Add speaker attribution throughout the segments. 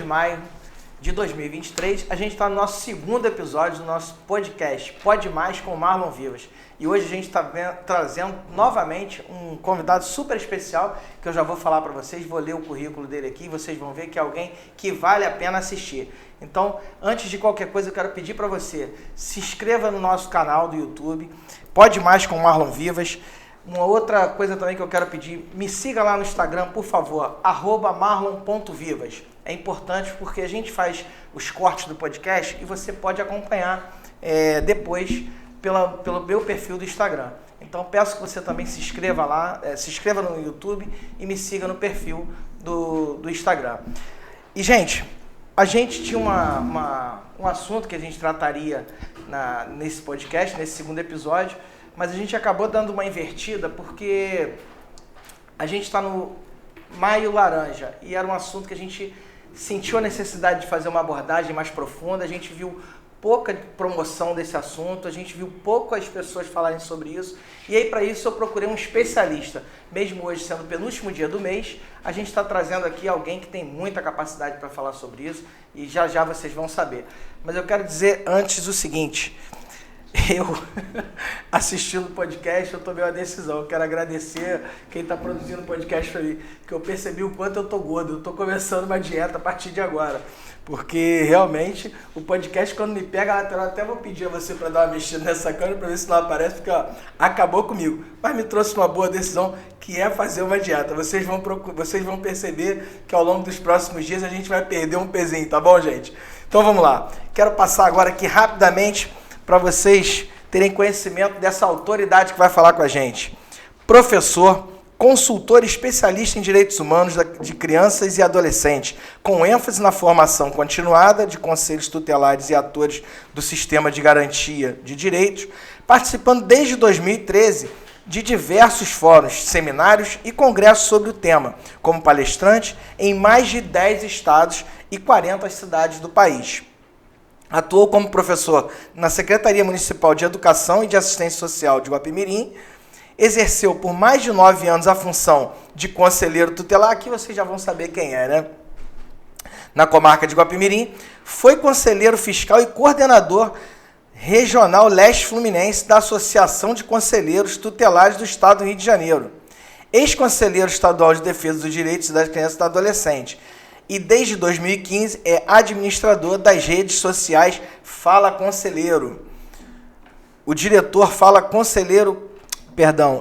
Speaker 1: maio de 2023. A gente está no nosso segundo episódio do nosso podcast Pode Mais com o Marlon Vivas. E hoje a gente está trazendo novamente um convidado super especial, que eu já vou falar para vocês, vou ler o currículo dele aqui e vocês vão ver que é alguém que vale a pena assistir. Então, antes de qualquer coisa, eu quero pedir para você, se inscreva no nosso canal do YouTube, Pode Mais com o Marlon Vivas. Uma outra coisa também que eu quero pedir, me siga lá no Instagram, por favor, @marlon.vivas. É importante porque a gente faz os cortes do podcast e você pode acompanhar depois pelo meu perfil do Instagram. Então peço que você também se inscreva lá, se inscreva no YouTube e me siga no perfil do Instagram. E, gente, a gente tinha um assunto que a gente trataria nesse podcast, nesse segundo episódio, mas a gente acabou dando uma invertida porque a gente está no Maio Laranja e era um assunto que a gente sentiu a necessidade de fazer uma abordagem mais profunda. A gente viu pouca promoção desse assunto, a gente viu poucas pessoas falarem sobre isso, e aí para isso eu procurei um especialista. Mesmo hoje sendo o penúltimo dia do mês, a gente está trazendo aqui alguém que tem muita capacidade para falar sobre isso, e já já vocês vão saber. Mas eu quero dizer antes o seguinte: eu, assistindo o podcast, eu tomei uma decisão. Eu quero agradecer quem está produzindo o podcast para mim, que eu percebi o quanto eu tô gordo. Eu tô começando uma dieta a partir de agora, porque realmente o podcast, quando me pega a lateral, até vou pedir a você para dar uma mexida nessa câmera para ver se não aparece, porque ó, acabou comigo. Mas me trouxe uma boa decisão, que é fazer uma dieta. Vocês vão perceber que ao longo dos próximos dias a gente vai perder um pezinho, tá bom, gente? Então vamos lá. Quero passar agora aqui rapidamente para vocês terem conhecimento dessa autoridade que vai falar com a gente. Professor, consultor especialista em direitos humanos de crianças e adolescentes, com ênfase na formação continuada de conselhos tutelares e atores do sistema de garantia de direitos, participando desde 2013 de diversos fóruns, seminários e congressos sobre o tema, como palestrante em mais de 10 estados e 40 cidades do país. Atuou como professor na Secretaria Municipal de Educação e de Assistência Social de Guapimirim, exerceu por mais de 9 anos a função de conselheiro tutelar, aqui vocês já vão saber quem é, né? Na comarca de Guapimirim, foi conselheiro fiscal e coordenador regional leste fluminense da Associação de Conselheiros Tutelares do Estado do Rio de Janeiro, ex-conselheiro estadual de defesa dos direitos das crianças e do adolescente, e desde 2015 é administrador das redes sociais Fala Conselheiro. O diretor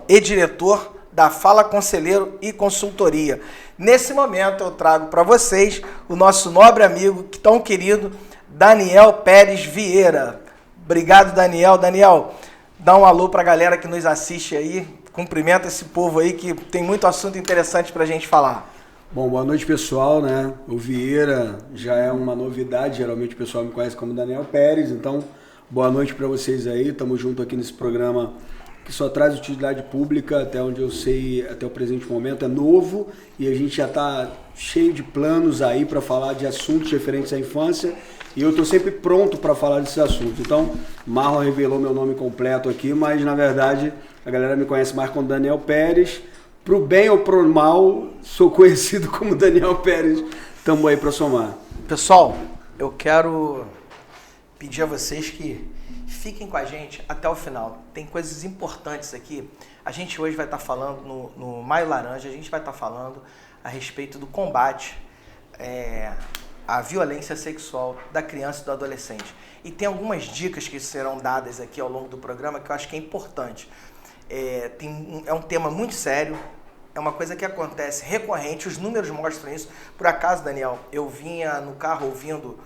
Speaker 1: e diretor da Fala Conselheiro e Consultoria. Nesse momento eu trago para vocês o nosso nobre amigo, tão querido, Daniel Pérez Vieira. Obrigado, Daniel. Daniel, dá um alô para a galera que nos assiste aí, cumprimenta esse povo aí que tem muito assunto interessante para a gente falar.
Speaker 2: Bom, boa noite, pessoal, né? O Vieira já é uma novidade, geralmente o pessoal me conhece como Daniel Pérez, então boa noite para vocês aí, estamos juntos aqui nesse programa que só traz utilidade pública, até onde eu sei, até o presente momento, é novo e a gente já está cheio de planos aí para falar de assuntos referentes à infância e eu estou sempre pronto para falar desses assuntos. Então, Marlon revelou meu nome completo aqui, mas na verdade a galera me conhece mais como Daniel Pérez. Pro bem ou pro mal, sou conhecido como Daniel Pérez. Estamos aí para somar.
Speaker 1: Pessoal, eu quero pedir a vocês que fiquem com a gente até o final. Tem coisas importantes aqui. A gente hoje vai estar falando, no Maio Laranja, a gente vai estar falando a respeito do combate à violência sexual da criança e do adolescente. E tem algumas dicas que serão dadas aqui ao longo do programa que eu acho que é importante. É um tema muito sério, é uma coisa que acontece recorrente, os números mostram isso. Por acaso, Daniel, eu vinha no carro ouvindo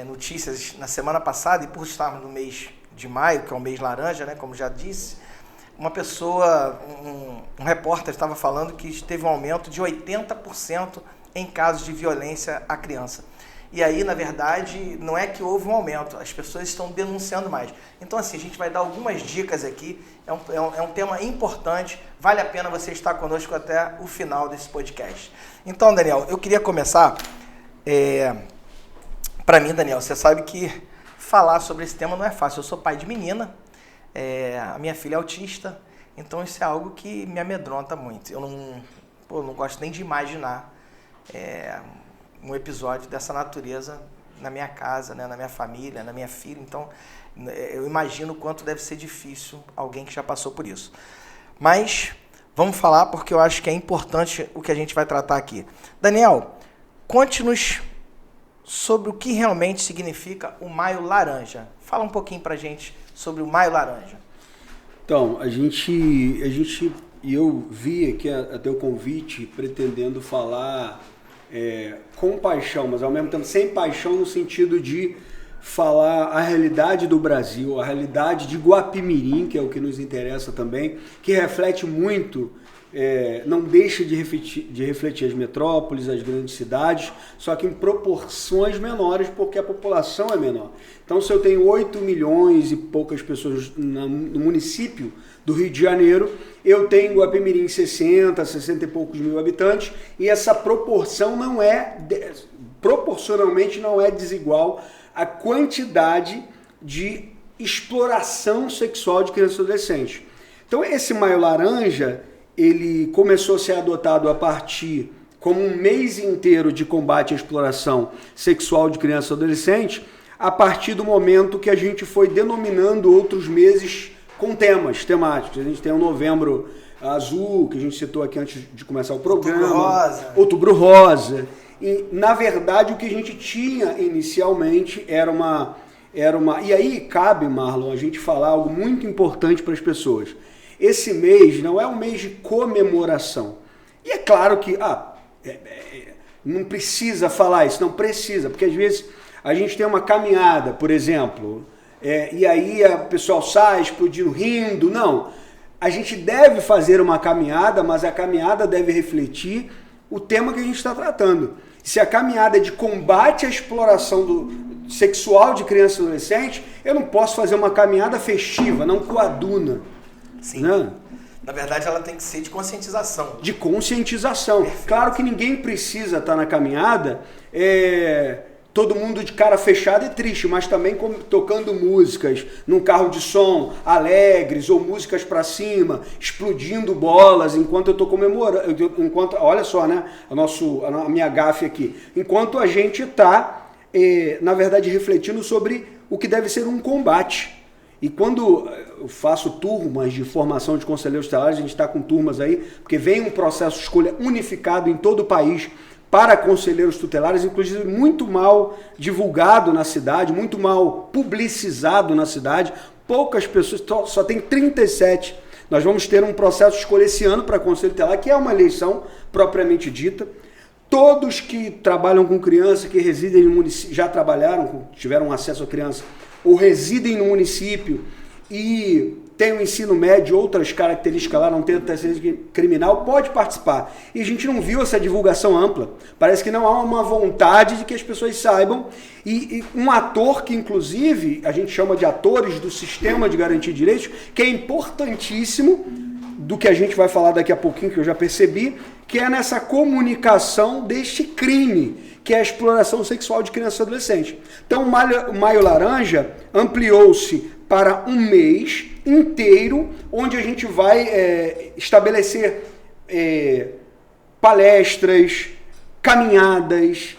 Speaker 1: notícias na semana passada, e por estarmos no mês de maio, que é o mês laranja, né, como já disse, uma pessoa, um repórter estava falando que teve um aumento de 80% em casos de violência à criança. E aí, na verdade, não é que houve um aumento, as pessoas estão denunciando mais. Então, assim, a gente vai dar algumas dicas aqui, é um tema importante, vale a pena você estar conosco até o final desse podcast. Então, Daniel, eu queria começar, para mim, Daniel, você sabe que falar sobre esse tema não é fácil. Eu sou pai de menina, a minha filha é autista, então isso é algo que me amedronta muito. Eu não gosto nem de imaginar um episódio dessa natureza na minha casa, né, na minha família, na minha filha. Então, eu imagino o quanto deve ser difícil alguém que já passou por isso. Mas vamos falar porque eu acho que é importante o que a gente vai tratar aqui. Daniel, conte-nos sobre o que realmente significa o Maio Laranja. Fala um pouquinho pra gente sobre o Maio Laranja.
Speaker 2: Então, eu vi aqui até o convite pretendendo falar com paixão, mas ao mesmo tempo sem paixão no sentido de falar a realidade do Brasil, a realidade de Guapimirim, que é o que nos interessa também, que reflete muito, não deixa de refletir as metrópoles, as grandes cidades, só que em proporções menores, porque a população é menor. Então, se eu tenho 8 milhões e poucas pessoas no município do Rio de Janeiro, eu tenho em Guapimirim 60 e poucos mil habitantes, e essa proporção proporcionalmente não é desigual à quantidade de exploração sexual de crianças e adolescentes. Então, esse Maio Laranja, ele começou a ser adotado a partir, como um mês inteiro de combate à exploração sexual de crianças e adolescentes, a partir do momento que a gente foi denominando outros meses com temas temáticos. A gente tem o Novembro Azul, que a gente citou aqui antes de começar o programa. Outubro Rosa. E, na verdade, o que a gente tinha inicialmente era uma... E aí cabe, Marlon, a gente falar algo muito importante para as pessoas. Esse mês não é um mês de comemoração. E é claro que não precisa falar isso, não precisa, porque às vezes a gente tem uma caminhada, por exemplo, e aí o pessoal sai explodindo, rindo. Não, a gente deve fazer uma caminhada, mas a caminhada deve refletir o tema que a gente está tratando. Se a caminhada é de combate à exploração sexual de crianças e adolescentes, eu não posso fazer uma caminhada festiva, não coaduna.
Speaker 1: Sim.
Speaker 2: Né?
Speaker 1: Na verdade, ela tem que ser de conscientização.
Speaker 2: De conscientização. Perfeito. Claro que ninguém precisa estar na caminhada, todo mundo de cara fechada e triste, mas também tocando músicas num carro de som, alegres, ou músicas para cima, explodindo bolas, enquanto eu estou comemorando, olha só, né, a minha gafe aqui, enquanto a gente está, na verdade, refletindo sobre o que deve ser um combate. E quando eu faço turmas de formação de conselheiros tutelares, a gente está com turmas aí, porque vem um processo de escolha unificado em todo o país para conselheiros tutelares, inclusive muito mal divulgado na cidade, muito mal publicizado na cidade, poucas pessoas, só tem 37. Nós vamos ter um processo de escolha esse ano para conselho tutelar, que é uma eleição propriamente dita. Todos que trabalham com criança, que residem no município, já trabalharam, tiveram acesso à criança, ou residem no município e tem o ensino médio, outras características lá, não tem antecedente criminal, pode participar. E a gente não viu essa divulgação ampla. Parece que não há uma vontade de que as pessoas saibam. E um ator que, inclusive, a gente chama de atores do sistema de garantia de direitos, que é importantíssimo, do que a gente vai falar daqui a pouquinho, que eu já percebi, que é nessa comunicação deste crime, que é a exploração sexual de crianças e adolescentes. Então, o Maio Laranja ampliou-se para um mês inteiro, onde a gente vai estabelecer palestras, caminhadas,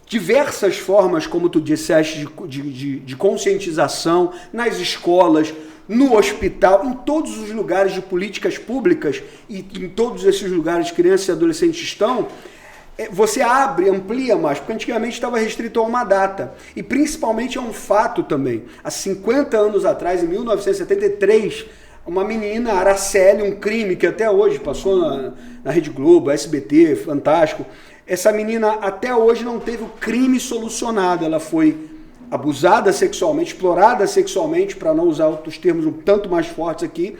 Speaker 2: diversas formas, como tu disseste, de conscientização nas escolas, no hospital, em todos os lugares de políticas públicas e em todos esses lugares crianças e adolescentes estão. Você amplia mais, porque antigamente estava restrito a uma data. E principalmente é um fato também. Há 50 anos atrás, em 1973, uma menina, Araceli, um crime que até hoje passou na Rede Globo, SBT, Fantástico. Essa menina até hoje não teve o crime solucionado. Ela foi abusada sexualmente, explorada sexualmente, para não usar outros termos um tanto mais fortes aqui.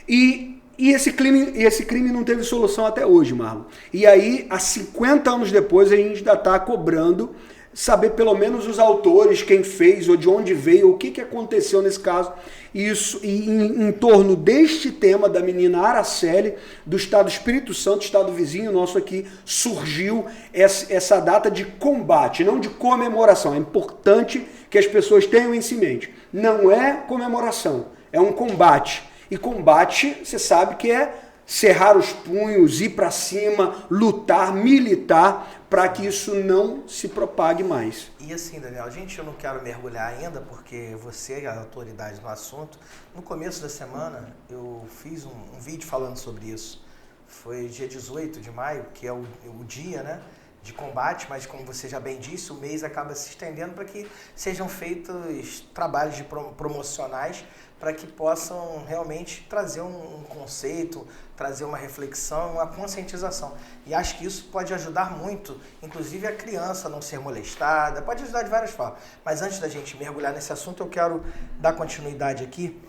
Speaker 2: E esse crime não teve solução até hoje, Marlon. E aí, há 50 anos depois, a gente ainda está cobrando saber pelo menos os autores, quem fez, ou de onde veio, o que aconteceu nesse caso. Isso, e em torno deste tema da menina Araceli, do estado do Espírito Santo, estado vizinho nosso aqui, surgiu essa data de combate, não de comemoração. É importante que as pessoas tenham isso em mente. Não é comemoração, é um combate. E combate, você sabe que é cerrar os punhos, ir para cima, lutar, militar, para que isso não se propague mais.
Speaker 1: E assim, Daniel, eu não quero mergulhar ainda, porque você é a autoridade no assunto. No começo da semana, eu fiz um vídeo falando sobre isso. Foi dia 18 de maio, que é o dia, né, de combate, mas como você já bem disse, o mês acaba se estendendo para que sejam feitos trabalhos promocionais para que possam realmente trazer um conceito, trazer uma reflexão, uma conscientização. E acho que isso pode ajudar muito, inclusive a criança a não ser molestada, pode ajudar de várias formas. Mas antes da gente mergulhar nesse assunto, eu quero dar continuidade aqui.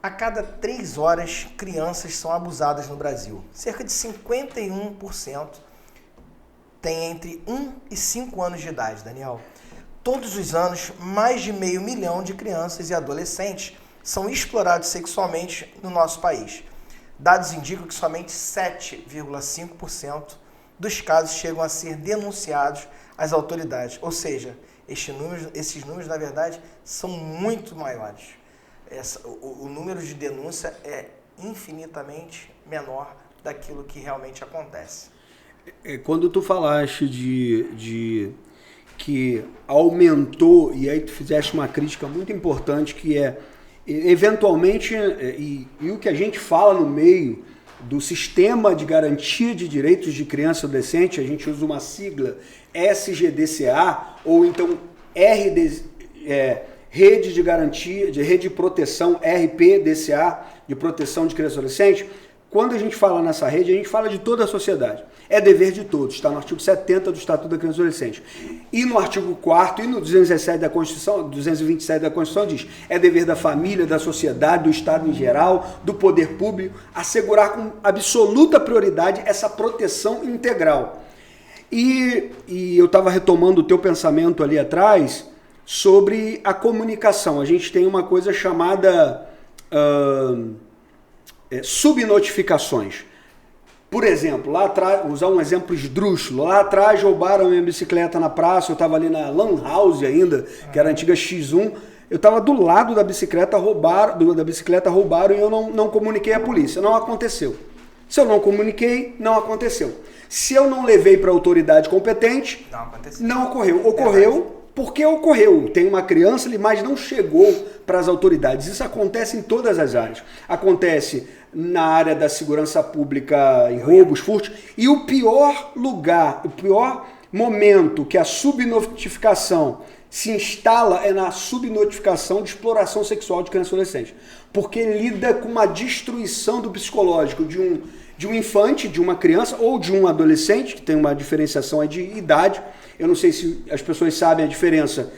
Speaker 1: A cada 3 horas, crianças são abusadas no Brasil. Cerca de 51% tem entre 1 e 5 anos de idade, Daniel. Todos os anos, mais de 500 mil de crianças e adolescentes são explorados sexualmente no nosso país. Dados indicam que somente 7,5% dos casos chegam a ser denunciados às autoridades. Ou seja, esses números, na verdade, são muito maiores. O número de denúncia é infinitamente menor daquilo que realmente acontece.
Speaker 2: Quando tu falaste de que aumentou, e aí tu fizeste uma crítica muito importante, que é, eventualmente, e o que a gente fala no meio do sistema de garantia de direitos de criança e adolescente, a gente usa uma sigla SGDCA, ou então Rede de Garantia, Rede de Proteção, RPDCA, de Proteção de Criança e Adolescente. Quando a gente fala nessa rede, a gente fala de toda a sociedade. É dever de todos, está no artigo 70 do Estatuto da Criança e Adolescente. E no artigo 4º e no 217 da Constituição, 227 da Constituição diz, é dever da família, da sociedade, do Estado em geral, do poder público, assegurar com absoluta prioridade essa proteção integral. E eu estava retomando o teu pensamento ali atrás sobre a comunicação. A gente tem uma coisa chamada subnotificações. Por exemplo, lá atrás, usar um exemplo esdrúxulo, lá atrás roubaram minha bicicleta na praça, eu estava ali na Lan House ainda, que era a antiga X1, eu estava do lado da bicicleta, roubaram e eu não comuniquei à polícia. Não aconteceu. Se eu não comuniquei, não aconteceu. Se eu não levei para a autoridade competente, não ocorreu. Ocorreu porque ocorreu. Tem uma criança ali, mas não chegou para as autoridades. Isso acontece em todas as áreas. Acontece na área da segurança pública, em roubos, furtos. E o pior lugar, o pior momento que a subnotificação se instala é na subnotificação de exploração sexual de criança e adolescente. Porque lida com uma destruição do psicológico de um infante, de uma criança ou de um adolescente, que tem uma diferenciação aí de idade. Eu não sei se as pessoas sabem a diferença.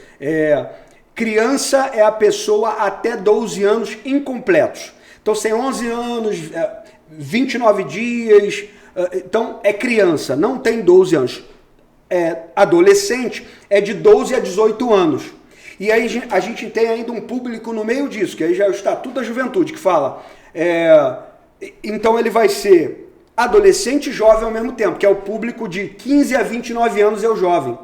Speaker 2: Criança é a pessoa até 12 anos incompletos. Então, sem 11 anos, 29 dias, então é criança, não tem 12 anos. Adolescente é de 12 a 18 anos. E aí a gente tem ainda um público no meio disso, que aí já é o Estatuto da Juventude, que fala... Então ele vai ser adolescente e jovem ao mesmo tempo, que é o público de 15 a 29 anos é o jovem.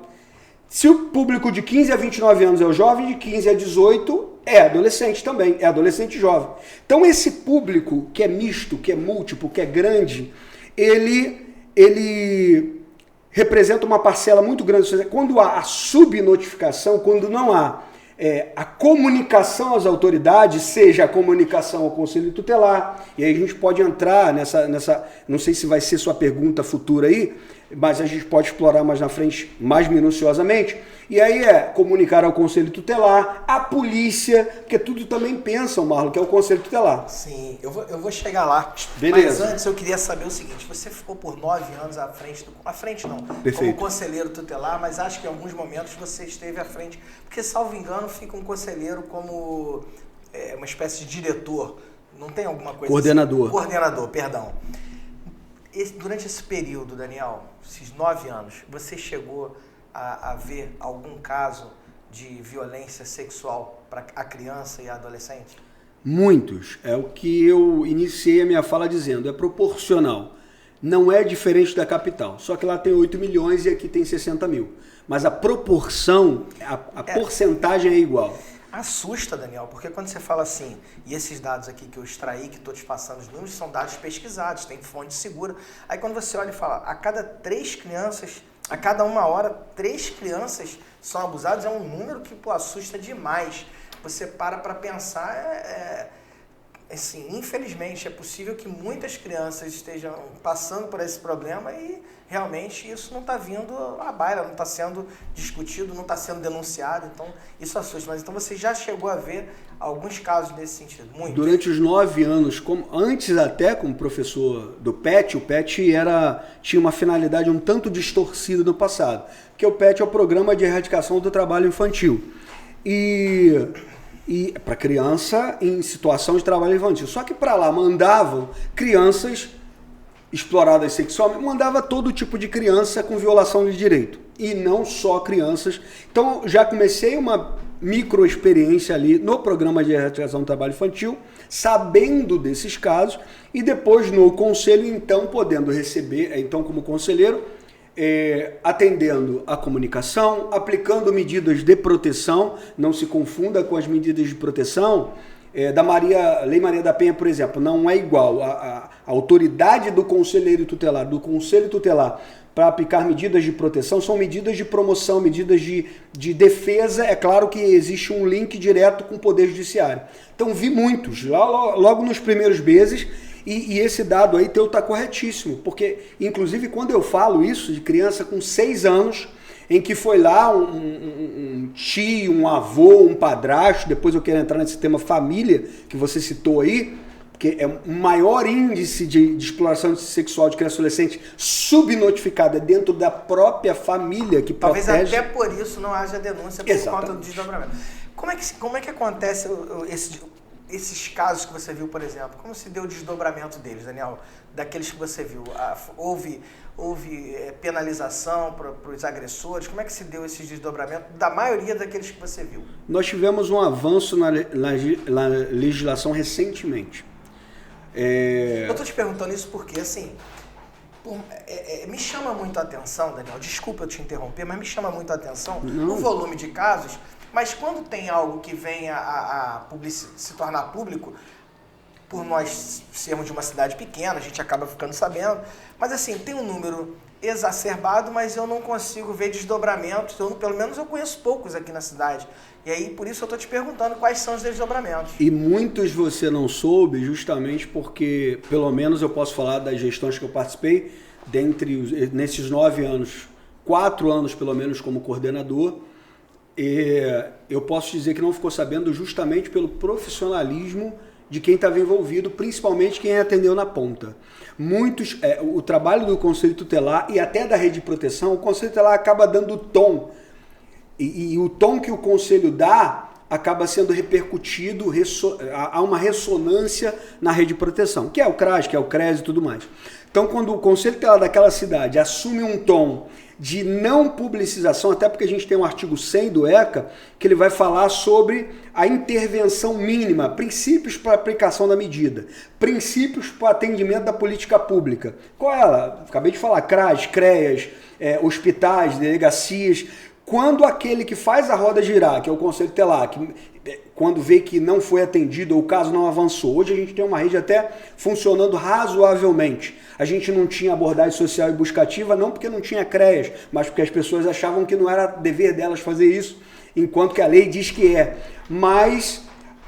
Speaker 2: Se o público de 15 a 29 anos é o jovem, de 15 a 18 é adolescente também, é adolescente e jovem. Então esse público que é misto, que é múltiplo, que é grande, ele representa uma parcela muito grande. Quando há a subnotificação, quando não há a comunicação às autoridades, seja a comunicação ao Conselho Tutelar, e aí a gente pode entrar nessa, não sei se vai ser sua pergunta futura aí, mas a gente pode explorar mais na frente, mais minuciosamente, e aí comunicar ao Conselho Tutelar, à polícia, porque tudo também pensam, Marlon, que é o Conselho Tutelar.
Speaker 1: Sim, eu vou chegar lá.
Speaker 2: Beleza.
Speaker 1: Mas antes eu queria saber o seguinte, você ficou por 9 anos à frente,
Speaker 2: Perfeito.
Speaker 1: Como conselheiro tutelar, mas acho que em alguns momentos você esteve à frente, porque salvo engano fica um conselheiro como uma espécie de diretor, não tem alguma coisa
Speaker 2: Coordenador.
Speaker 1: Assim? Coordenador, perdão. Durante esse período, Daniel, esses 9 anos, você chegou a ver algum caso de violência sexual para a criança e a adolescente?
Speaker 2: Muitos. É o que eu iniciei a minha fala dizendo, é proporcional. Não é diferente da capital, só que lá tem 8 milhões e aqui tem 60 mil. Mas a proporção, a porcentagem é igual.
Speaker 1: Assusta, Daniel, porque quando você fala assim, e esses dados aqui que eu extraí, que estou te passando os números, são dados pesquisados, tem fonte segura. Aí quando você olha e fala, a cada 3 crianças, a cada 1 hora, 3 crianças são abusadas, é um número que, pô, assusta demais. Você para pensar, assim, infelizmente, é possível que muitas crianças estejam passando por esse problema e realmente isso não está vindo à baila, não está sendo discutido, não está sendo denunciado, então isso assusta. Mas então você já chegou a ver alguns casos nesse sentido? Muitos.
Speaker 2: Durante os 9 anos, antes até como professor do PET, o PET tinha uma finalidade um tanto distorcida no passado, porque o PET é o Programa de Erradicação do Trabalho Infantil. E para criança em situação de trabalho infantil. Só que para lá mandavam crianças exploradas sexualmente, mandava todo tipo de criança com violação de direito. E não só crianças. Então já comecei uma micro experiência ali no programa de erradicação do trabalho infantil, sabendo desses casos, e depois no conselho, então, podendo receber, então como conselheiro, atendendo a comunicação, aplicando medidas de proteção, não se confunda com as medidas de proteção da Lei Maria da Penha, por exemplo, não é igual. A autoridade do conselheiro tutelar, do conselho tutelar, para aplicar medidas de proteção, são medidas de promoção, medidas de defesa. É claro que existe um link direto com o Poder Judiciário. Então vi muitos, logo nos primeiros meses. E esse dado aí teu está corretíssimo, porque inclusive quando eu falo isso de criança com 6 anos, em que foi lá um tio, um avô, um padrasto, depois eu quero entrar nesse tema família, que você citou aí, porque é o maior índice de exploração sexual de criança e adolescente subnotificada dentro da própria família que
Speaker 1: talvez
Speaker 2: protege.
Speaker 1: Até por isso não haja denúncia por conta do desdobramento. Como é que acontece esses casos que você viu, por exemplo? Como se deu o desdobramento deles, Daniel? Daqueles que você viu? Houve penalização para os agressores? Como é que se deu esse desdobramento da maioria daqueles que você viu?
Speaker 2: Nós tivemos um avanço na legislação recentemente.
Speaker 1: Eu estou te perguntando isso porque, assim, me chama muito a atenção, Daniel, desculpa eu te interromper, mas me chama muito a atenção o volume de casos, mas quando tem algo que vem a se tornar público, por nós sermos de uma cidade pequena, a gente acaba ficando sabendo, mas assim, tem um número exacerbado, mas eu não consigo ver desdobramentos, pelo menos eu conheço poucos aqui na cidade. E aí, por isso eu estou te perguntando quais são os desdobramentos.
Speaker 2: E muitos você não soube justamente porque, pelo menos eu posso falar das gestões que eu participei, nesses 9 anos, 4 anos pelo menos como coordenador, eu posso dizer que não ficou sabendo justamente pelo profissionalismo de quem estava envolvido, principalmente quem atendeu na ponta. O trabalho do Conselho Tutelar e até da Rede de Proteção, o Conselho Tutelar acaba dando tom. E o tom que o Conselho dá acaba sendo repercutido, há uma ressonância na Rede de Proteção, que é o CRAS, que é o CRES e tudo mais. Então, quando o Conselho Tutelar daquela cidade assume um tom de não publicização, até porque a gente tem um artigo 100 do ECA, que ele vai falar sobre a intervenção mínima, princípios para aplicação da medida, princípios para atendimento da política pública. Qual é ela? Acabei de falar, CRAS, CREAS, hospitais, delegacias. Quando aquele que faz a roda girar, que é o Conselho Tutelar, quando vê que não foi atendido ou o caso não avançou, hoje a gente tem uma rede até funcionando razoavelmente. A gente não tinha abordagem social e buscativa, não porque não tinha CREAS, mas porque as pessoas achavam que não era dever delas fazer isso, enquanto que a lei diz que é. Mas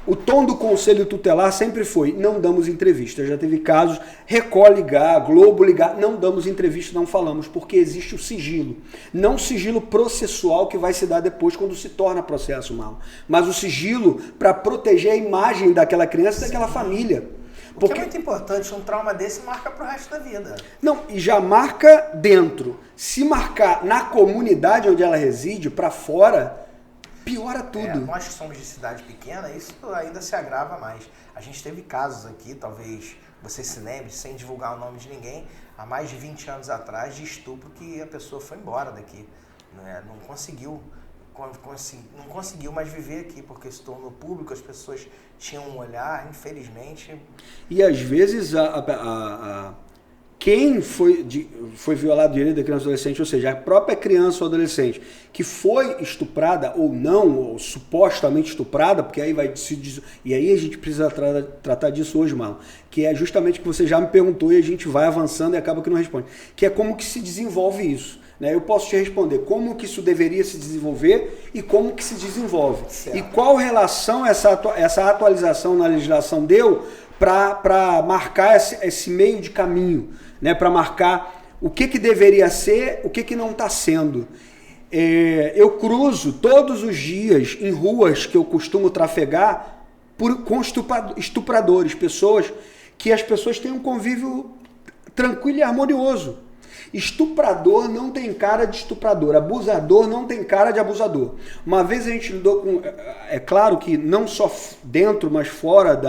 Speaker 2: o tom do Conselho Tutelar sempre foi, não damos entrevista. Já teve casos, Record ligar, Globo ligar, não damos entrevista, não falamos, porque existe o sigilo. Não o sigilo processual que vai se dar depois quando se torna processo mal, mas o sigilo para proteger a imagem daquela criança e daquela família.
Speaker 1: Porque é muito importante, um trauma desse marca pro resto da vida.
Speaker 2: Não, e já marca dentro. Se marcar na comunidade onde ela reside, para fora, piora tudo.
Speaker 1: Nós que somos de cidade pequena, isso ainda se agrava mais. A gente teve casos aqui, talvez você se lembre, sem divulgar o nome de ninguém, há mais de 20 anos atrás, de estupro que a pessoa foi embora daqui. Não conseguiu mais viver aqui, porque se tornou público, as pessoas tinham um olhar, infelizmente.
Speaker 2: E às vezes quem foi violado o direito da criança ou adolescente, ou seja, a própria criança ou adolescente que foi estuprada ou não, ou supostamente estuprada, porque aí e aí a gente precisa tratar disso hoje, Marlon, que é justamente o que você já me perguntou e a gente vai avançando e acaba que não responde, que é como que se desenvolve isso. Né? Eu posso te responder como que isso deveria se desenvolver e como que se desenvolve. Certo. E qual relação essa atualização na legislação deu para marcar esse meio de caminho, né? Para marcar o que deveria ser, o que não está sendo. Eu cruzo todos os dias em ruas que eu costumo trafegar com estupradores, pessoas que as pessoas têm um convívio tranquilo e harmonioso. Estuprador não tem cara de estuprador, abusador não tem cara de abusador. Uma vez a gente lidou com, é claro que não só dentro, mas fora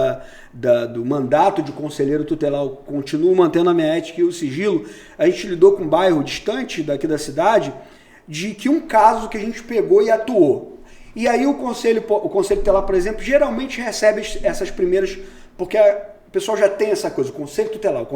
Speaker 2: do mandato de conselheiro tutelar, eu continuo mantendo a minha ética e o sigilo, a gente lidou com um bairro distante daqui da cidade, de que um caso que a gente pegou e atuou. E aí o conselho tutelar, por exemplo, geralmente recebe essas primeiras, porque o pessoal já tem essa coisa, o conselho tutelar.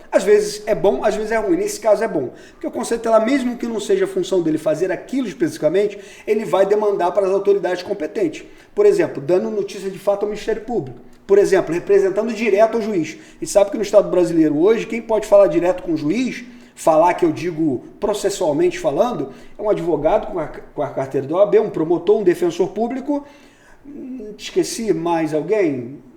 Speaker 2: Às vezes é bom, às vezes é ruim. Nesse caso é bom. Porque o conselho tutelar, mesmo que não seja a função dele fazer aquilo especificamente, ele vai demandar para as autoridades competentes. Por exemplo, dando notícia de fato ao Ministério Público. Por exemplo, representando direto ao juiz. E sabe que no Estado brasileiro hoje, quem pode falar direto com o juiz, falar que eu digo processualmente falando, é um advogado com a carteira da OAB, um promotor, um defensor público, esqueci mais alguém,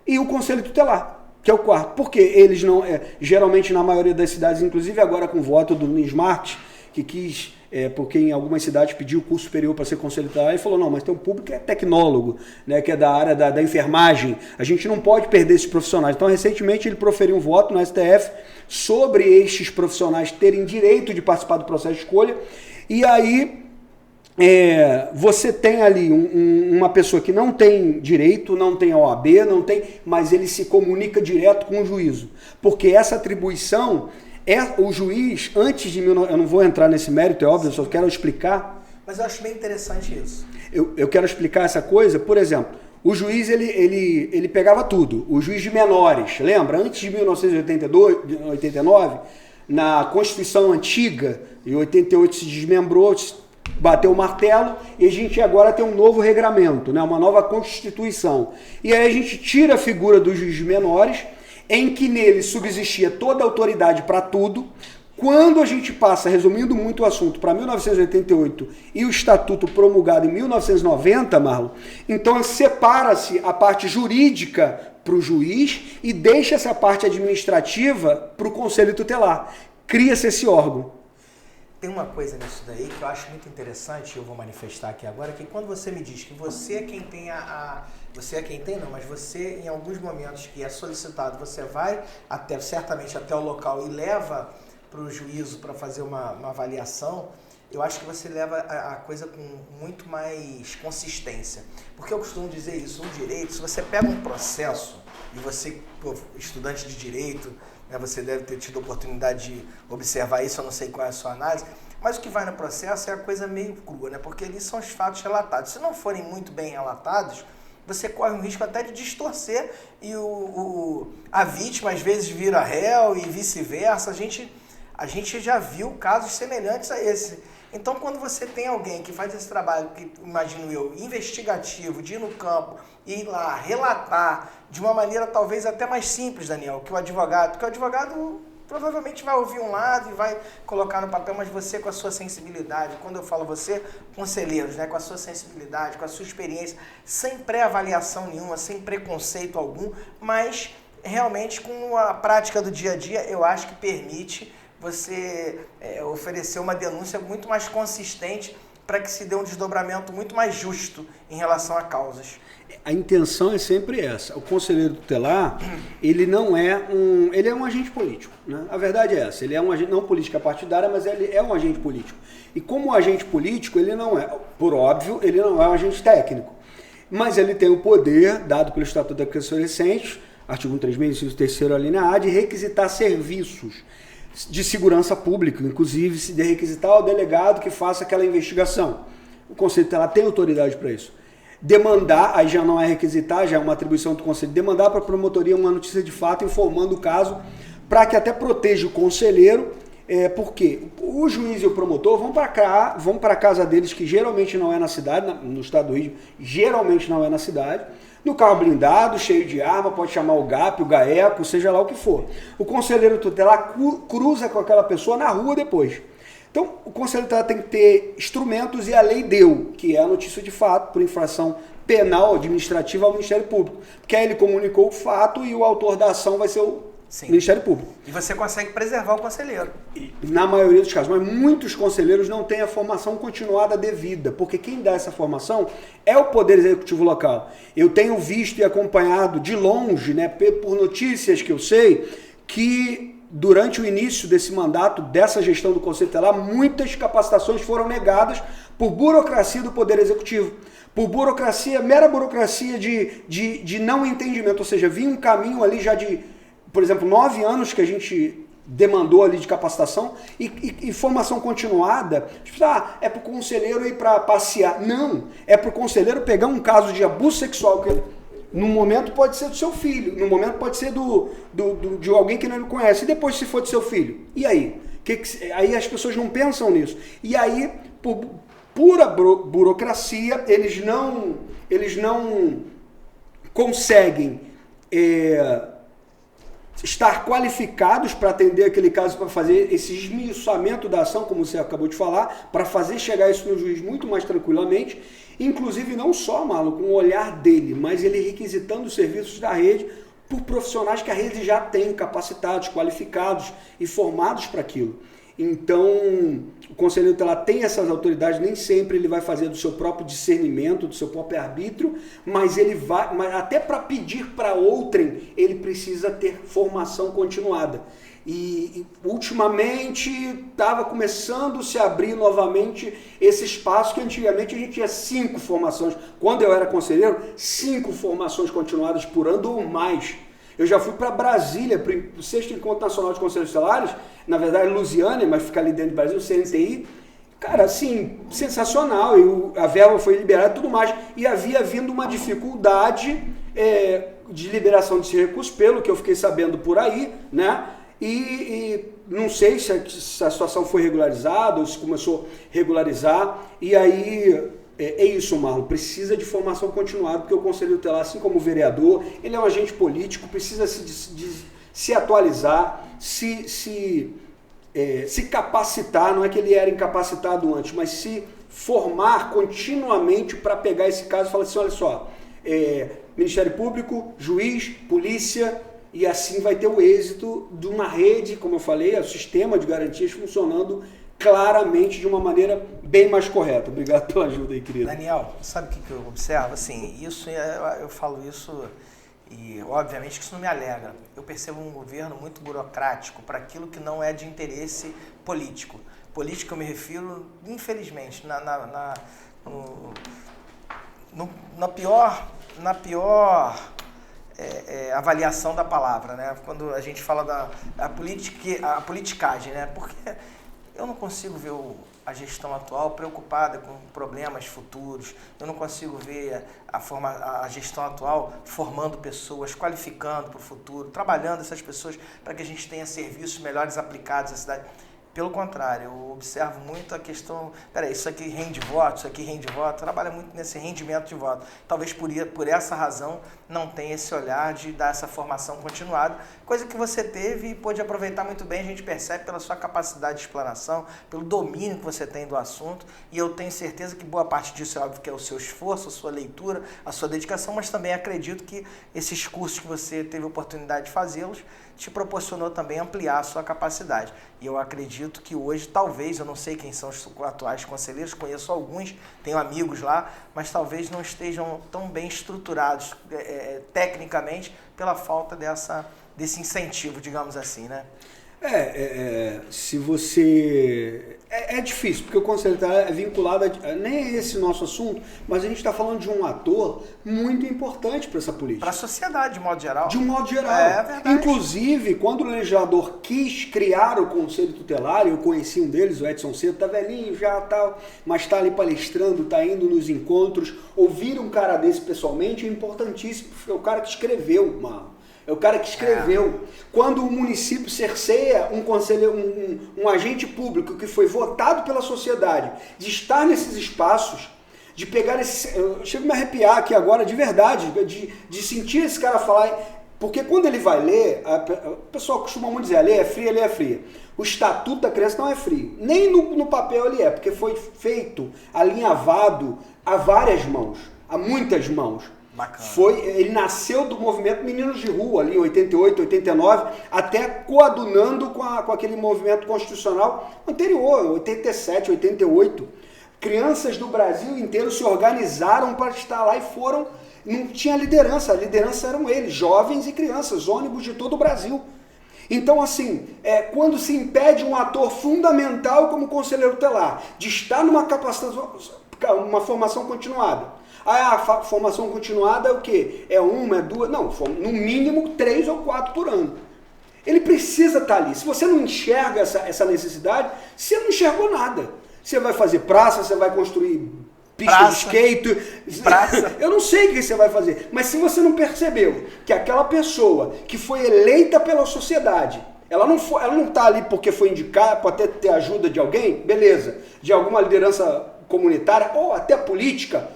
Speaker 2: e o conselho tutelar, que é o quarto. Porque eles não, geralmente na maioria das cidades, inclusive agora com o voto do Nunes Marques, que quis, porque em algumas cidades pediu curso superior para ser conselho tutelar, e falou, não, mas tem um público que é tecnólogo, né, que é da área da enfermagem, a gente não pode perder esses profissionais. Então, recentemente, ele proferiu um voto no STF sobre estes profissionais terem direito de participar do processo de escolha, e aí você tem ali uma pessoa que não tem direito, não tem OAB, mas ele se comunica direto com o juízo, porque essa atribuição o juiz, antes de eu não vou entrar nesse mérito, é óbvio, eu só quero explicar.
Speaker 1: Mas eu acho bem interessante isso.
Speaker 2: Eu quero explicar essa coisa, por exemplo, o juiz ele pegava tudo, o juiz de menores, lembra? Antes de 1989, na Constituição Antiga, em 88 se desmembrou, bateu o martelo e a gente agora tem um novo regramento, né? Uma nova Constituição. E aí a gente tira a figura do juiz de menores, em que nele subsistia toda a autoridade para tudo. Quando a gente passa, resumindo muito o assunto, para 1988 e o Estatuto promulgado em 1990, Marlon, então separa-se a parte jurídica para o juiz e deixa essa parte administrativa para o Conselho Tutelar. Cria-se esse órgão.
Speaker 1: Tem uma coisa nisso daí que eu acho muito interessante, eu vou manifestar aqui agora, que quando você me diz que você é quem tem mas você, em alguns momentos que é solicitado, você vai certamente até o local e leva para o juízo para fazer uma avaliação, eu acho que você leva a coisa com muito mais consistência. Porque eu costumo dizer isso, no direito, se você pega um processo, e você, estudante de direito, né, você deve ter tido a oportunidade de observar isso, eu não sei qual é a sua análise, mas o que vai no processo é a coisa meio crua, né, porque ali são os fatos relatados. Se não forem muito bem relatados, você corre um risco até de distorcer e a vítima às vezes vira réu e vice-versa. A gente já viu casos semelhantes a esse. Então, quando você tem alguém que faz esse trabalho, que imagino eu, investigativo, de ir no campo e ir lá relatar de uma maneira talvez até mais simples, Daniel, que o advogado, porque o advogado provavelmente vai ouvir um lado e vai colocar no papel, mas você com a sua sensibilidade, quando eu falo você, conselheiros, né, com a sua sensibilidade, com a sua experiência, sem pré-avaliação nenhuma, sem preconceito algum, mas realmente com a prática do dia a dia, eu acho que permite você oferecer uma denúncia muito mais consistente para que se dê um desdobramento muito mais justo em relação a causas.
Speaker 2: A intenção é sempre essa. O conselheiro tutelar, ele é um agente político, né? A verdade é essa. Ele é um agente, não política partidária, mas ele é um agente político. E como agente político, ele não é, por óbvio, ele não é um agente técnico. Mas ele tem o poder, dado pelo Estatuto da Criança e Adolescente, artigo 136, inciso 3º, a linha A, de requisitar serviços de segurança pública, inclusive se de requisitar ao delegado que faça aquela investigação. O Conselho Tutelar tem autoridade para isso. Demandar, aí já não é requisitar, já é uma atribuição do Conselho, demandar para a promotoria uma notícia de fato informando o caso para que até proteja o conselheiro, porque o juiz e o promotor vão para a casa deles, que geralmente não é na cidade, no estado do Rio, geralmente não é na cidade, no carro blindado, cheio de arma, pode chamar o GAP, o GAECO, seja lá o que for. O conselheiro tutelar cruza com aquela pessoa na rua depois. Então, o conselheiro tutelar tem que ter instrumentos e a lei deu, que é a notícia de fato por infração penal administrativa ao Ministério Público. Porque aí ele comunicou o fato e o autor da ação vai ser o Ministério Público.
Speaker 1: E você consegue preservar o conselheiro.
Speaker 2: Na maioria dos casos, mas muitos conselheiros não têm a formação continuada devida, porque quem dá essa formação é o Poder Executivo local. Eu tenho visto e acompanhado de longe, né, por notícias que eu sei, que durante o início desse mandato, dessa gestão do Conselho Tutelar, muitas capacitações foram negadas por burocracia do Poder Executivo. Por burocracia, mera burocracia de não entendimento, ou seja, vinha um caminho ali já de, por exemplo, 9 anos que a gente demandou ali de capacitação e formação continuada, tipo, é para o conselheiro ir para passear. Não, é para o conselheiro pegar um caso de abuso sexual, que no momento pode ser do seu filho, no momento pode ser de alguém que não conhece, e depois se for do seu filho. E aí? Aí as pessoas não pensam nisso. E aí, por pura burocracia, eles não conseguem estar qualificados para atender aquele caso, para fazer esse esmiuçamento da ação, como você acabou de falar, para fazer chegar isso no juiz muito mais tranquilamente, inclusive não só, Marlon, com o olhar dele, mas ele requisitando os serviços da rede por profissionais que a rede já tem, capacitados, qualificados e formados para aquilo. Então, o conselheiro tutelar tem essas autoridades, nem sempre ele vai fazer do seu próprio discernimento, do seu próprio arbítrio, mas ele vai, mas até para pedir para outrem, ele precisa ter formação continuada. E ultimamente estava começando a se abrir novamente esse espaço que antigamente a gente tinha 5 formações. Quando eu era conselheiro, 5 formações continuadas por ano ou mais. Eu já fui para Brasília, para o 6º Encontro Nacional de Conselheiros Tutelares, na verdade Lusiânia, mas fica ali dentro do Brasil, o CNTI. Cara, assim, sensacional, a verba foi liberada e tudo mais. E havia vindo uma dificuldade de liberação desse recurso, pelo que eu fiquei sabendo por aí, né? E não sei se a situação foi regularizada ou se começou a regularizar. E aí é isso, Marlon, precisa de formação continuada, porque o conselheiro tutelar, assim como o vereador, ele é um agente político, precisa se atualizar, se capacitar, não é que ele era incapacitado antes, mas se formar continuamente para pegar esse caso e falar assim, olha só, Ministério Público, juiz, polícia, e assim vai ter o êxito de uma rede, como eu falei, o sistema de garantias funcionando claramente de uma maneira bem mais correta. Obrigado pela ajuda aí, querido.
Speaker 1: Daniel, sabe o que eu observo? Assim, eu falo isso e obviamente que isso não me alegra. Eu percebo um governo muito burocrático para aquilo que não é de interesse político. Político eu me refiro, infelizmente, na pior avaliação da palavra, né? Quando a gente fala da politicagem, né? Porque eu não consigo ver a gestão atual preocupada com problemas futuros, eu não consigo ver a gestão atual formando pessoas, qualificando para o futuro, trabalhando essas pessoas para que a gente tenha serviços melhores aplicados à cidade. Pelo contrário, eu observo muito a questão, isso aqui rende voto, isso aqui rende voto, trabalha muito nesse rendimento de voto. Talvez por essa razão não tenha esse olhar de dar essa formação continuada, coisa que você teve e pôde aproveitar muito bem, a gente percebe pela sua capacidade de explanação, pelo domínio que você tem do assunto, e eu tenho certeza que boa parte disso é óbvio que é o seu esforço, a sua leitura, a sua dedicação, mas também acredito que esses cursos que você teve a oportunidade de fazê-los te proporcionou também ampliar a sua capacidade. E eu acredito que hoje, talvez, eu não sei quem são os atuais conselheiros, conheço alguns, tenho amigos lá, mas talvez não estejam tão bem estruturados tecnicamente pela falta desse incentivo, digamos assim, né?
Speaker 2: Se você... É difícil, porque o conselho tutelar é vinculado nem a esse nosso assunto, mas a gente está falando de um ator muito importante para essa política.
Speaker 1: Para a sociedade, de modo geral.
Speaker 2: De um modo geral.
Speaker 1: É verdade.
Speaker 2: Inclusive, quando o legislador quis criar o Conselho Tutelar, eu conheci um deles, o Edson Cedo, tá velhinho já, tal, mas está ali palestrando, está indo nos encontros. Ouvir um cara desse pessoalmente é importantíssimo, é o cara que escreveu, Marlon. É o cara que escreveu. Quando o município cerceia um conselheiro, um agente público que foi votado pela sociedade, de estar nesses espaços, de pegar esse... Eu chego a me arrepiar aqui agora, de verdade, de sentir esse cara falar... Porque quando ele vai ler, o pessoal costuma muito dizer, a lei é fria. O Estatuto da Criança não é frio. Nem no papel ele é, porque foi feito, alinhavado a várias mãos, a muitas mãos.
Speaker 1: Bacana.
Speaker 2: Ele nasceu do movimento Meninos de Rua, ali, 88, 89, até coadunando com aquele movimento constitucional anterior, 87, 88. Crianças do Brasil inteiro se organizaram para estar lá e foram... Não tinha liderança, a liderança eram eles, jovens e crianças, ônibus de todo o Brasil. Então, assim, quando se impede um ator fundamental como conselheiro tutelar de estar numa capacitação, uma formação continuada. A formação continuada é o quê? É uma, é duas, não, no mínimo 3 ou 4 por ano. Ele precisa estar ali. Se você não enxerga essa necessidade, você não enxergou nada. Você vai fazer praça, você vai construir pista de skate, praça. Eu não sei o que você vai fazer, mas se você não percebeu que aquela pessoa que foi eleita pela sociedade, ela não está ali porque foi indicada, pode ter ajuda de alguém, beleza, de alguma liderança comunitária ou até política,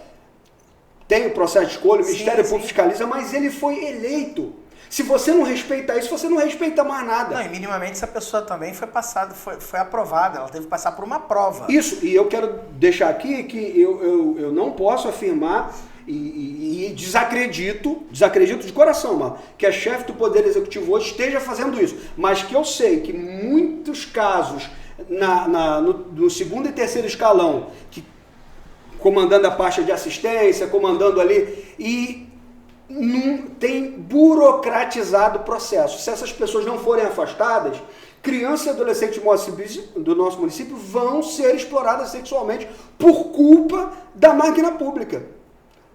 Speaker 2: tem o processo de escolha, o Ministério Público fiscaliza, mas ele foi eleito. Se você não respeita isso, você não respeita mais nada.
Speaker 1: Não, e minimamente essa pessoa também foi aprovada, ela teve que passar por uma prova.
Speaker 2: Isso, e eu quero deixar aqui que eu não posso afirmar e desacredito de coração, mano, que a chefe do Poder Executivo hoje esteja fazendo isso, mas que eu sei que muitos casos no segundo e terceiro escalão, comandando a pasta de assistência, comandando ali, e tem burocratizado o processo. Se essas pessoas não forem afastadas, crianças e adolescentes do nosso município vão ser exploradas sexualmente por culpa da máquina pública.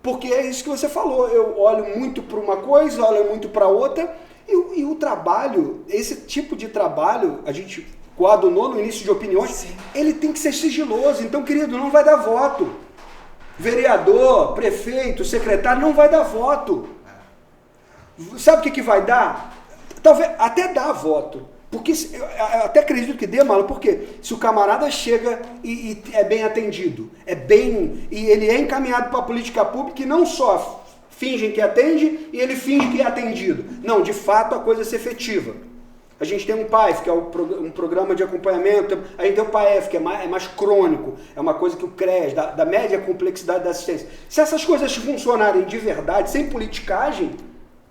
Speaker 2: Porque é isso que você falou, eu olho muito para uma coisa, olho muito para outra, e o trabalho, esse tipo de trabalho, a gente coadunou no início de opiniões, sim, ele tem que ser sigiloso. Então, querido, não vai dar voto. Vereador, prefeito, secretário, não vai dar voto. Sabe o que vai dar? Talvez até dar voto. Porque eu até acredito que dê, Marlon, porque se o camarada chega e é bem atendido, e ele é encaminhado para a política pública e não só fingem que atende e ele finge que é atendido. Não, de fato a coisa é ser efetiva. A gente tem um PAEF, que é um programa de acompanhamento, a gente tem o PAEF, que é mais crônico, é uma coisa que o CRES, da média complexidade da assistência. Se essas coisas funcionarem de verdade, sem politicagem,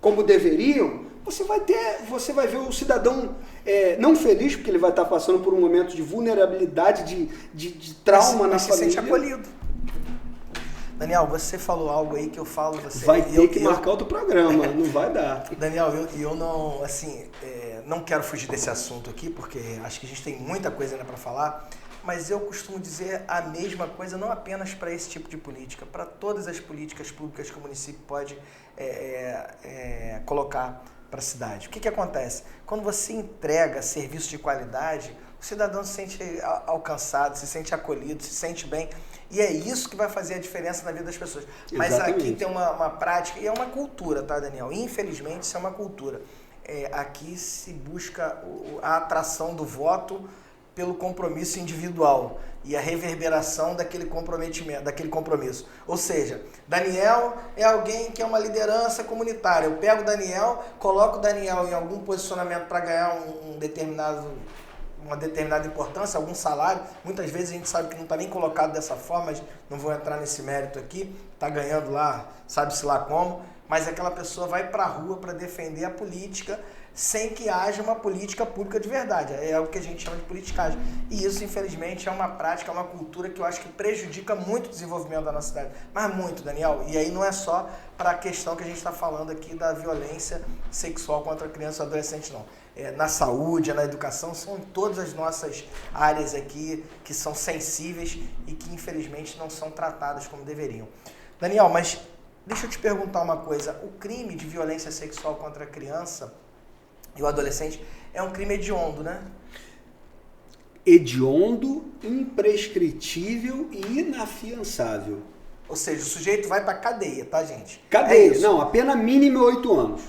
Speaker 2: como deveriam, você vai ver o cidadão não feliz, porque ele vai estar passando por um momento de vulnerabilidade, de trauma na família.
Speaker 1: Se sente acolhido. Daniel, você falou algo aí que eu falo...
Speaker 2: Vai ter que marcar outro programa, não vai dar.
Speaker 1: Daniel, eu não, assim, não quero fugir desse assunto aqui, porque acho que a gente tem muita coisa ainda para falar, mas eu costumo dizer a mesma coisa, não apenas para esse tipo de política, para todas as políticas públicas que o município pode colocar para a cidade. O que acontece? Quando você entrega serviço de qualidade, o cidadão se sente alcançado, se sente acolhido, se sente bem. E é isso que vai fazer a diferença na vida das pessoas. Mas exatamente. Aqui tem uma prática, e é uma cultura, tá, Daniel? Infelizmente, isso é uma cultura. Aqui se busca a atração do voto pelo compromisso individual e a reverberação daquele comprometimento, daquele compromisso. Ou seja, Daniel é alguém que é uma liderança comunitária. Eu pego o Daniel, coloco o Daniel em algum posicionamento para ganhar uma determinada importância, algum salário. Muitas vezes a gente sabe que não está nem colocado dessa forma, mas não vou entrar nesse mérito aqui, está ganhando lá, sabe-se lá como, mas aquela pessoa vai para a rua para defender a política sem que haja uma política pública de verdade. É o que a gente chama de politicagem. E isso, infelizmente, é uma prática, é uma cultura que eu acho que prejudica muito o desenvolvimento da nossa cidade. Mas muito, Daniel. E aí não é só para a questão que a gente está falando aqui da violência sexual contra crianças e adolescentes, não. Na saúde, na educação, são todas as nossas áreas aqui que são sensíveis e que, infelizmente, não são tratadas como deveriam. Daniel, mas deixa eu te perguntar uma coisa. O crime de violência sexual contra a criança e o adolescente é um crime hediondo, né?
Speaker 2: Hediondo, imprescritível e inafiançável.
Speaker 1: Ou seja, o sujeito vai pra cadeia, tá, gente?
Speaker 2: Cadeia, não, a pena mínima é 8 anos.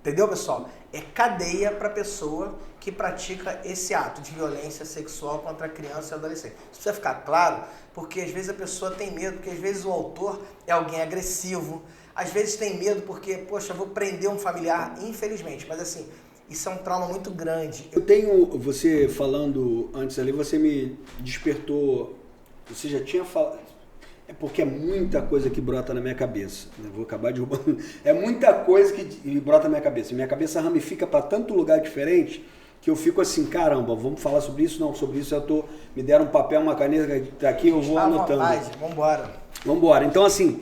Speaker 1: Entendeu, pessoal? É cadeia para pessoa que pratica esse ato de violência sexual contra criança e adolescente. Isso precisa ficar claro, porque às vezes a pessoa tem medo, porque às vezes o autor é alguém agressivo, às vezes tem medo porque, poxa, eu vou prender um familiar, infelizmente, mas assim, isso é um trauma muito grande.
Speaker 2: Eu tenho, você falando antes ali, você me despertou, você já tinha falado, é porque é muita coisa que brota na minha cabeça. Eu vou acabar derrubando. É muita coisa que brota na minha cabeça. Minha cabeça ramifica para tanto lugar diferente que eu fico assim, caramba, vamos falar sobre isso? Não, sobre isso me deram um papel, uma caneta que tá aqui, eu vou anotando. Vambora. Então, assim,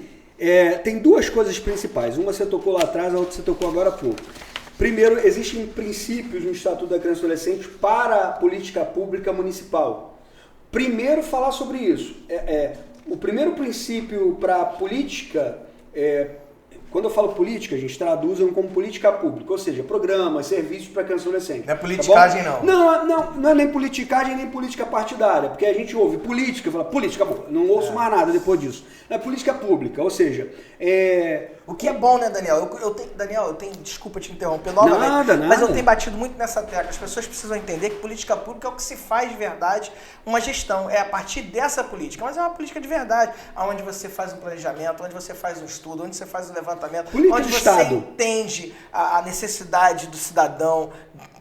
Speaker 2: tem duas coisas principais. Uma você tocou lá atrás, a outra você tocou agora há pouco. Primeiro, existem princípios no Estatuto da Criança e Adolescente para a política pública municipal. Primeiro, falar sobre isso. O primeiro princípio para a política, quando eu falo política, a gente traduzem como política pública, ou seja, programas, serviços para criança e adolescente.
Speaker 1: Não é politicagem,
Speaker 2: tá não é nem politicagem, nem política partidária, porque a gente ouve política, fala política, não ouço mais nada depois disso. É política pública, ou seja...
Speaker 1: O que é bom, né, Daniel? Eu tenho, desculpa te interromper novamente,
Speaker 2: nada.
Speaker 1: Mas eu tenho batido muito nessa tecla. As pessoas precisam entender que política pública é o que se faz de verdade uma gestão. É a partir dessa política, mas é uma política de verdade, onde você faz um planejamento, onde você faz um estudo, onde você faz um levantamento,
Speaker 2: política
Speaker 1: onde
Speaker 2: de
Speaker 1: você
Speaker 2: Estado.
Speaker 1: Entende a necessidade do cidadão.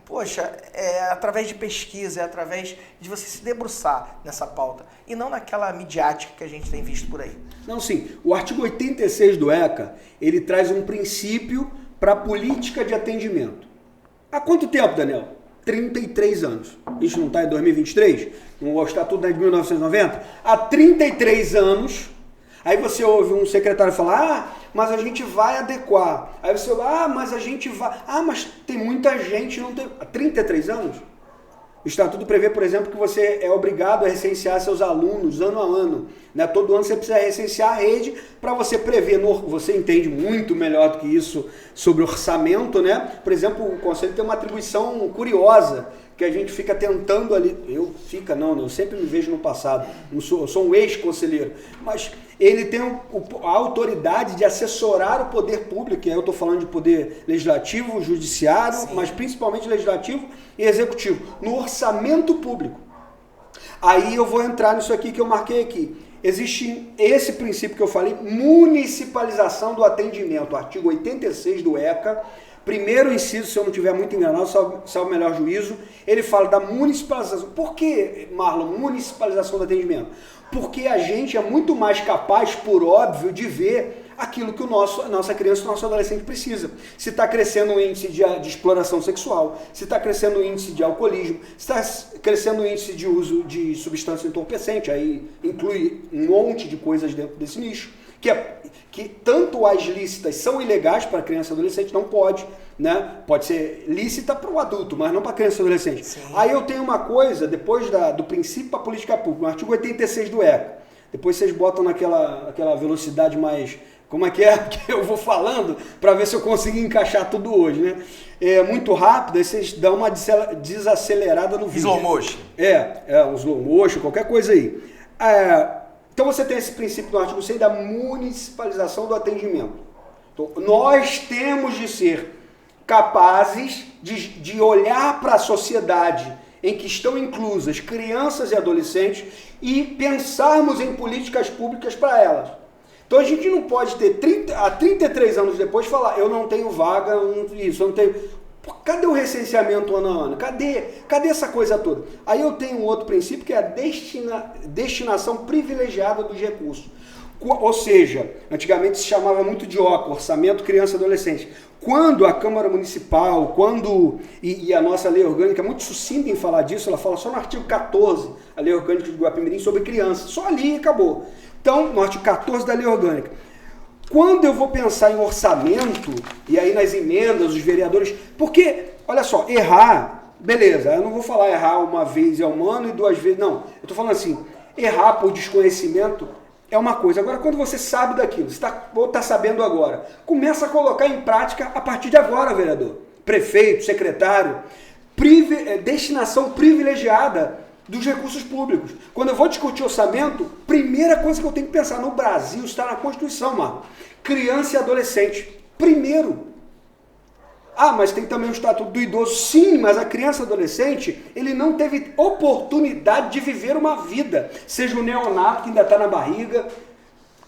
Speaker 1: Poxa, é através de pesquisa, é através de você se debruçar nessa pauta e não naquela midiática que a gente tem visto por aí.
Speaker 2: Não, sim. O artigo 86 do ECA, ele traz um princípio para a política de atendimento. Há quanto tempo, Daniel? 33 anos. A gente não está em 2023? O Estatuto é de 1990? Há 33 anos, aí você ouve um secretário falar, mas a gente vai adequar. Aí você ouve, mas a gente vai... mas tem muita gente, não tem... Há 33 anos? O Estatuto prevê, por exemplo, que você é obrigado a recensear seus alunos ano a ano. Né? Todo ano você precisa recensear a rede para você prever. Você entende muito melhor do que isso sobre orçamento, né? Por exemplo, o Conselho tem uma atribuição curiosa, que a gente fica tentando ali... Eu sempre me vejo no passado. Eu sou um ex-conselheiro. Mas ele tem a autoridade de assessorar o poder público, e aí eu estou falando de poder legislativo, judiciário, sim, mas principalmente legislativo e executivo, no orçamento público. Aí eu vou entrar nisso aqui que eu marquei aqui. Existe esse princípio que eu falei, municipalização do atendimento, artigo 86 do ECA, primeiro inciso, se eu não estiver muito enganado, salvo o melhor juízo, ele fala da municipalização. Por que, Marlon, municipalização do atendimento? Porque a gente é muito mais capaz, por óbvio, de ver aquilo que a nossa criança e o nosso adolescente precisa. Se está crescendo o índice de exploração sexual, se está crescendo o índice de alcoolismo, se está crescendo o índice de uso de substância entorpecente, aí inclui um monte de coisas dentro desse nicho, que tanto as lícitas são ilegais para criança e adolescente, não pode, né? Pode ser lícita para o adulto, mas não para criança e adolescente. Sim. Aí eu tenho uma coisa, depois do princípio para a política pública, no artigo 86 do ECA, depois vocês botam naquela velocidade mais... Como é que é? Porque eu vou falando para ver se eu consigo encaixar tudo hoje, né? É muito rápido, aí vocês dão uma desacelerada no vídeo.
Speaker 1: Slow motion.
Speaker 2: Um slow motion, qualquer coisa aí. Então você tem esse princípio do artigo 100 da municipalização do atendimento. Então, nós temos de ser capazes de olhar para a sociedade em que estão inclusas crianças e adolescentes e pensarmos em políticas públicas para elas. Então a gente não pode ter 33 anos depois falar, eu não tenho vaga, eu não tenho... Cadê o recenseamento ano a ano? Cadê essa coisa toda? Aí eu tenho um outro princípio que é a destinação privilegiada dos recursos. Ou seja, antigamente se chamava muito de OCA, Orçamento Criança e Adolescente. Quando a Câmara Municipal, e a nossa lei orgânica é muito sucinta em falar disso, ela fala só no artigo 14, a lei orgânica de Guapimirim, sobre criança. Só ali e acabou. Então, no artigo 14 da lei orgânica. Quando eu vou pensar em orçamento, e aí nas emendas, os vereadores... Porque, olha só, errar, beleza, eu não vou falar errar uma vez é humano e duas vezes... Não, eu estou falando assim, errar por desconhecimento é uma coisa. Agora, quando você sabe daquilo, você está sabendo agora, começa a colocar em prática a partir de agora, vereador. Prefeito, secretário, destinação privilegiada dos recursos públicos. Quando eu vou discutir orçamento, primeira coisa que eu tenho que pensar, no Brasil está na Constituição, Marco, criança e adolescente. Primeiro. Mas tem também o estatuto do idoso. Sim, mas a criança e adolescente, ele não teve oportunidade de viver uma vida. Seja um neonato que ainda está na barriga,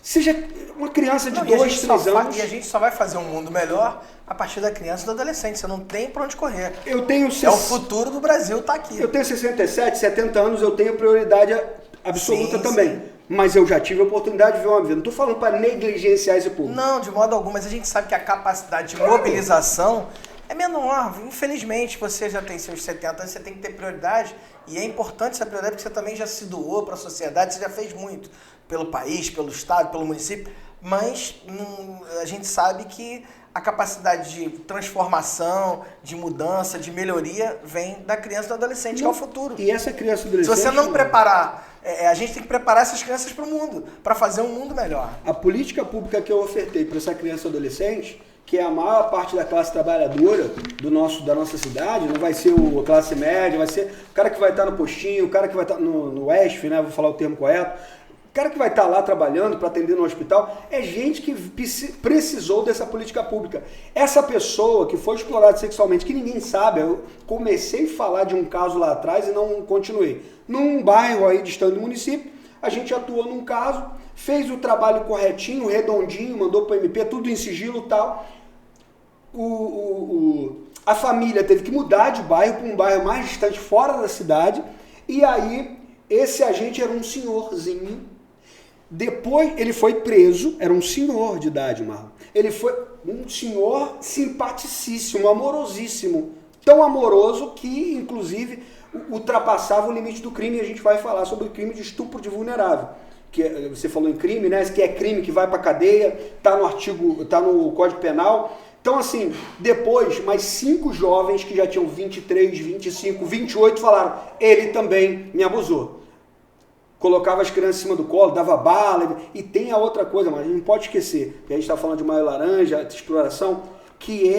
Speaker 2: seja uma criança de 2, 3 anos.
Speaker 1: E a gente só vai fazer um mundo melhor a partir da criança e do adolescente. Você não tem pra onde correr. É o futuro do Brasil, tá aqui.
Speaker 2: Eu tenho 67, 70 anos, eu tenho prioridade absoluta também. Sim. Mas eu já tive a oportunidade de viver uma vida. Não estou falando para negligenciar esse público.
Speaker 1: Não, de modo algum, mas a gente sabe que a capacidade de mobilização é menor. Infelizmente, você já tem seus 70 anos, você tem que ter prioridade. E é importante essa prioridade porque você também já se doou para a sociedade, você já fez muito pelo país, pelo estado, pelo município. Mas a gente sabe que a capacidade de transformação, de mudança, de melhoria vem da criança e do adolescente, que é o futuro.
Speaker 2: E essa criança e adolescente...
Speaker 1: Se você não preparar... a gente tem que preparar essas crianças para o mundo, para fazer um mundo melhor.
Speaker 2: A política pública que eu ofertei para essa criança e adolescente, que é a maior parte da classe trabalhadora da nossa cidade, não vai ser a classe média, vai ser o cara que vai estar no postinho, o cara que vai estar no ESF, né, vou falar o termo correto, o cara que vai estar lá trabalhando para atender no hospital, é gente que precisou dessa política pública. Essa pessoa que foi explorada sexualmente, que ninguém sabe, eu comecei a falar de um caso lá atrás e não continuei. Num bairro aí distante do município, a gente atuou num caso, fez o trabalho corretinho, redondinho, mandou para o MP, tudo em sigilo e tal. A família teve que mudar de bairro para um bairro mais distante, fora da cidade, e aí esse agente era um senhorzinho. Depois ele foi preso, era um senhor de idade, Marlon. Ele foi um senhor simpaticíssimo, amorosíssimo. Tão amoroso que, inclusive, ultrapassava o limite do crime. E a gente vai falar sobre o crime de estupro de vulnerável. Que você falou em crime, né? Que é crime que vai para cadeia, tá no Código Penal. Então, assim, depois, mais 5 jovens que já tinham 23, 25, 28 falaram, ele também me abusou. Colocava as crianças em cima do colo, dava bala. E tem a outra coisa, mas a gente não pode esquecer, que a gente está falando de Maio Laranja, de exploração, que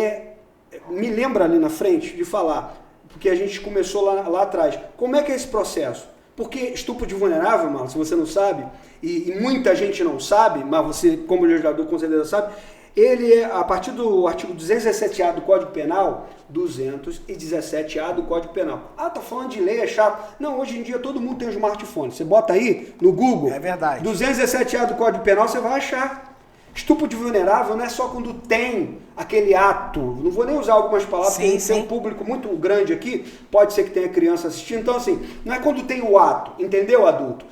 Speaker 2: me lembra ali na frente de falar, porque a gente começou lá atrás. Como é que é esse processo? Porque estupro de vulnerável, Marlon, se você não sabe, e muita gente não sabe, mas você, como legislador, com certeza sabe, ele é, a partir do artigo 217A do Código Penal, 217A do Código Penal. Tá falando de lei, é chato. Não, hoje em dia todo mundo tem um smartphone. Você bota aí no Google,
Speaker 1: é verdade.
Speaker 2: 217A do Código Penal, você vai achar. Estupro de vulnerável não é só quando tem aquele ato. Não vou nem usar algumas palavras, porque tem um público muito grande aqui, pode ser que tenha criança assistindo. Então, assim, não é quando tem o ato, entendeu, adulto?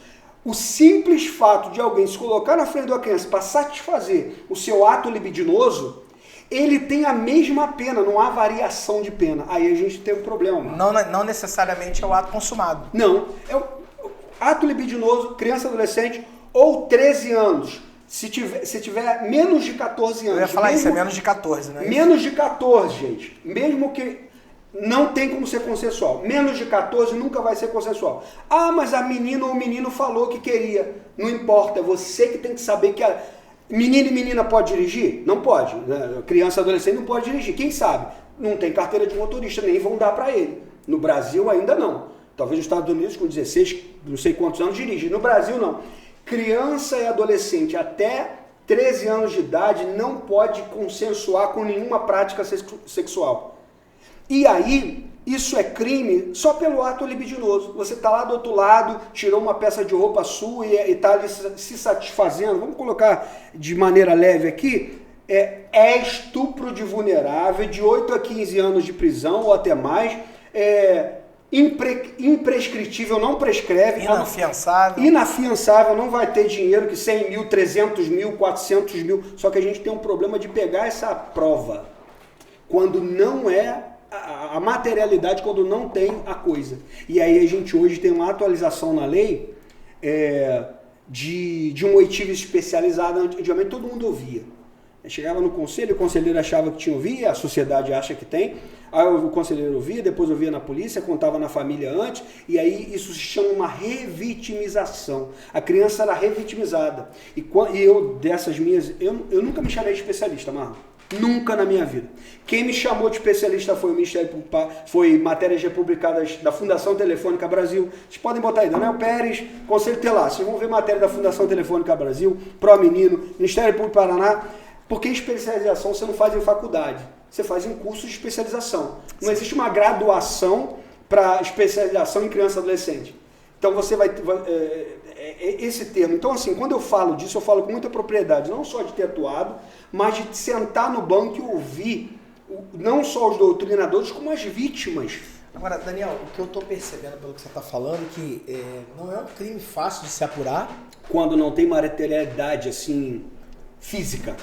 Speaker 2: O simples fato de alguém se colocar na frente de uma criança para satisfazer o seu ato libidinoso, ele tem a mesma pena, não há variação de pena. Aí a gente tem um problema.
Speaker 1: Não necessariamente é o ato consumado.
Speaker 2: Não, é o ato libidinoso, criança, adolescente ou 13 anos. Se tiver menos de 14 anos.
Speaker 1: Eu ia falar isso, é menos de 14, né?
Speaker 2: Menos de 14, gente. Mesmo que não tem como ser consensual. Menos de 14 nunca vai ser consensual. Mas a menina ou o menino falou que queria. Não importa, é você que tem que saber que menino e menina pode dirigir? Não pode. Né? Criança e adolescente não pode dirigir. Quem sabe? Não tem carteira de motorista, nem vão dar para ele. No Brasil ainda não. Talvez nos Estados Unidos com 16, não sei quantos anos dirige. No Brasil não. Criança e adolescente até 13 anos de idade não pode consensuar com nenhuma prática sexual. E aí, isso é crime só pelo ato libidinoso. Você está lá do outro lado, tirou uma peça de roupa sua e está ali se satisfazendo. Vamos colocar de maneira leve aqui. É estupro de vulnerável, de 8 a 15 anos de prisão ou até mais. Imprescritível, não prescreve. Inafiançável, não vai ter dinheiro que 100 mil, 300 mil, 400 mil. Só que a gente tem um problema de pegar essa prova quando não é a materialidade, quando não tem a coisa. E aí a gente hoje tem uma atualização na lei de um oitivo especializado. Antigamente todo mundo ouvia. Chegava no conselho, o conselheiro achava que tinha ouvia, a sociedade acha que tem, aí o conselheiro ouvia, depois ouvia na polícia, contava na família antes, e aí isso se chama uma revitimização. A criança era revitimizada. E eu, dessas minhas, eu nunca me chamei de especialista, Marlon. Nunca na minha vida. Quem me chamou de especialista foi o Ministério Público, foi matérias republicadas da Fundação Telefônica Brasil. Vocês podem botar aí, Daniel Pérez, Conselho Telar. Vocês vão ver matéria da Fundação Telefônica Brasil, Pró Menino, Ministério Público do Paraná. Porque especialização você não faz em faculdade. você faz em curso de especialização. Não existe uma graduação para especialização em criança e adolescente. Então você vai esse termo. Então assim, quando eu falo disso, eu falo com muita propriedade, não só de ter atuado, mas de sentar no banco e ouvir não só os doutrinadores, como as vítimas.
Speaker 1: Agora, Daniel, o que eu estou percebendo pelo que você está falando, que não é um crime fácil de se apurar.
Speaker 2: Quando não tem materialidade assim, física.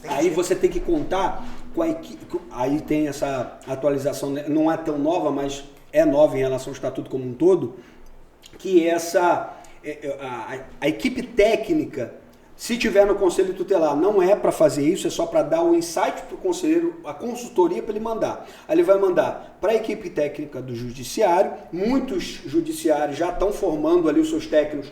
Speaker 2: Aí você tem que contar com a equipe. Aí tem essa atualização, não é tão nova, mas é nova em relação ao estatuto como um todo, que a equipe técnica, se tiver no conselho tutelar, não é para fazer isso, é só para dar o insight para o conselheiro, a consultoria para ele mandar. Aí ele vai mandar para a equipe técnica do judiciário, muitos judiciários já estão formando ali os seus técnicos,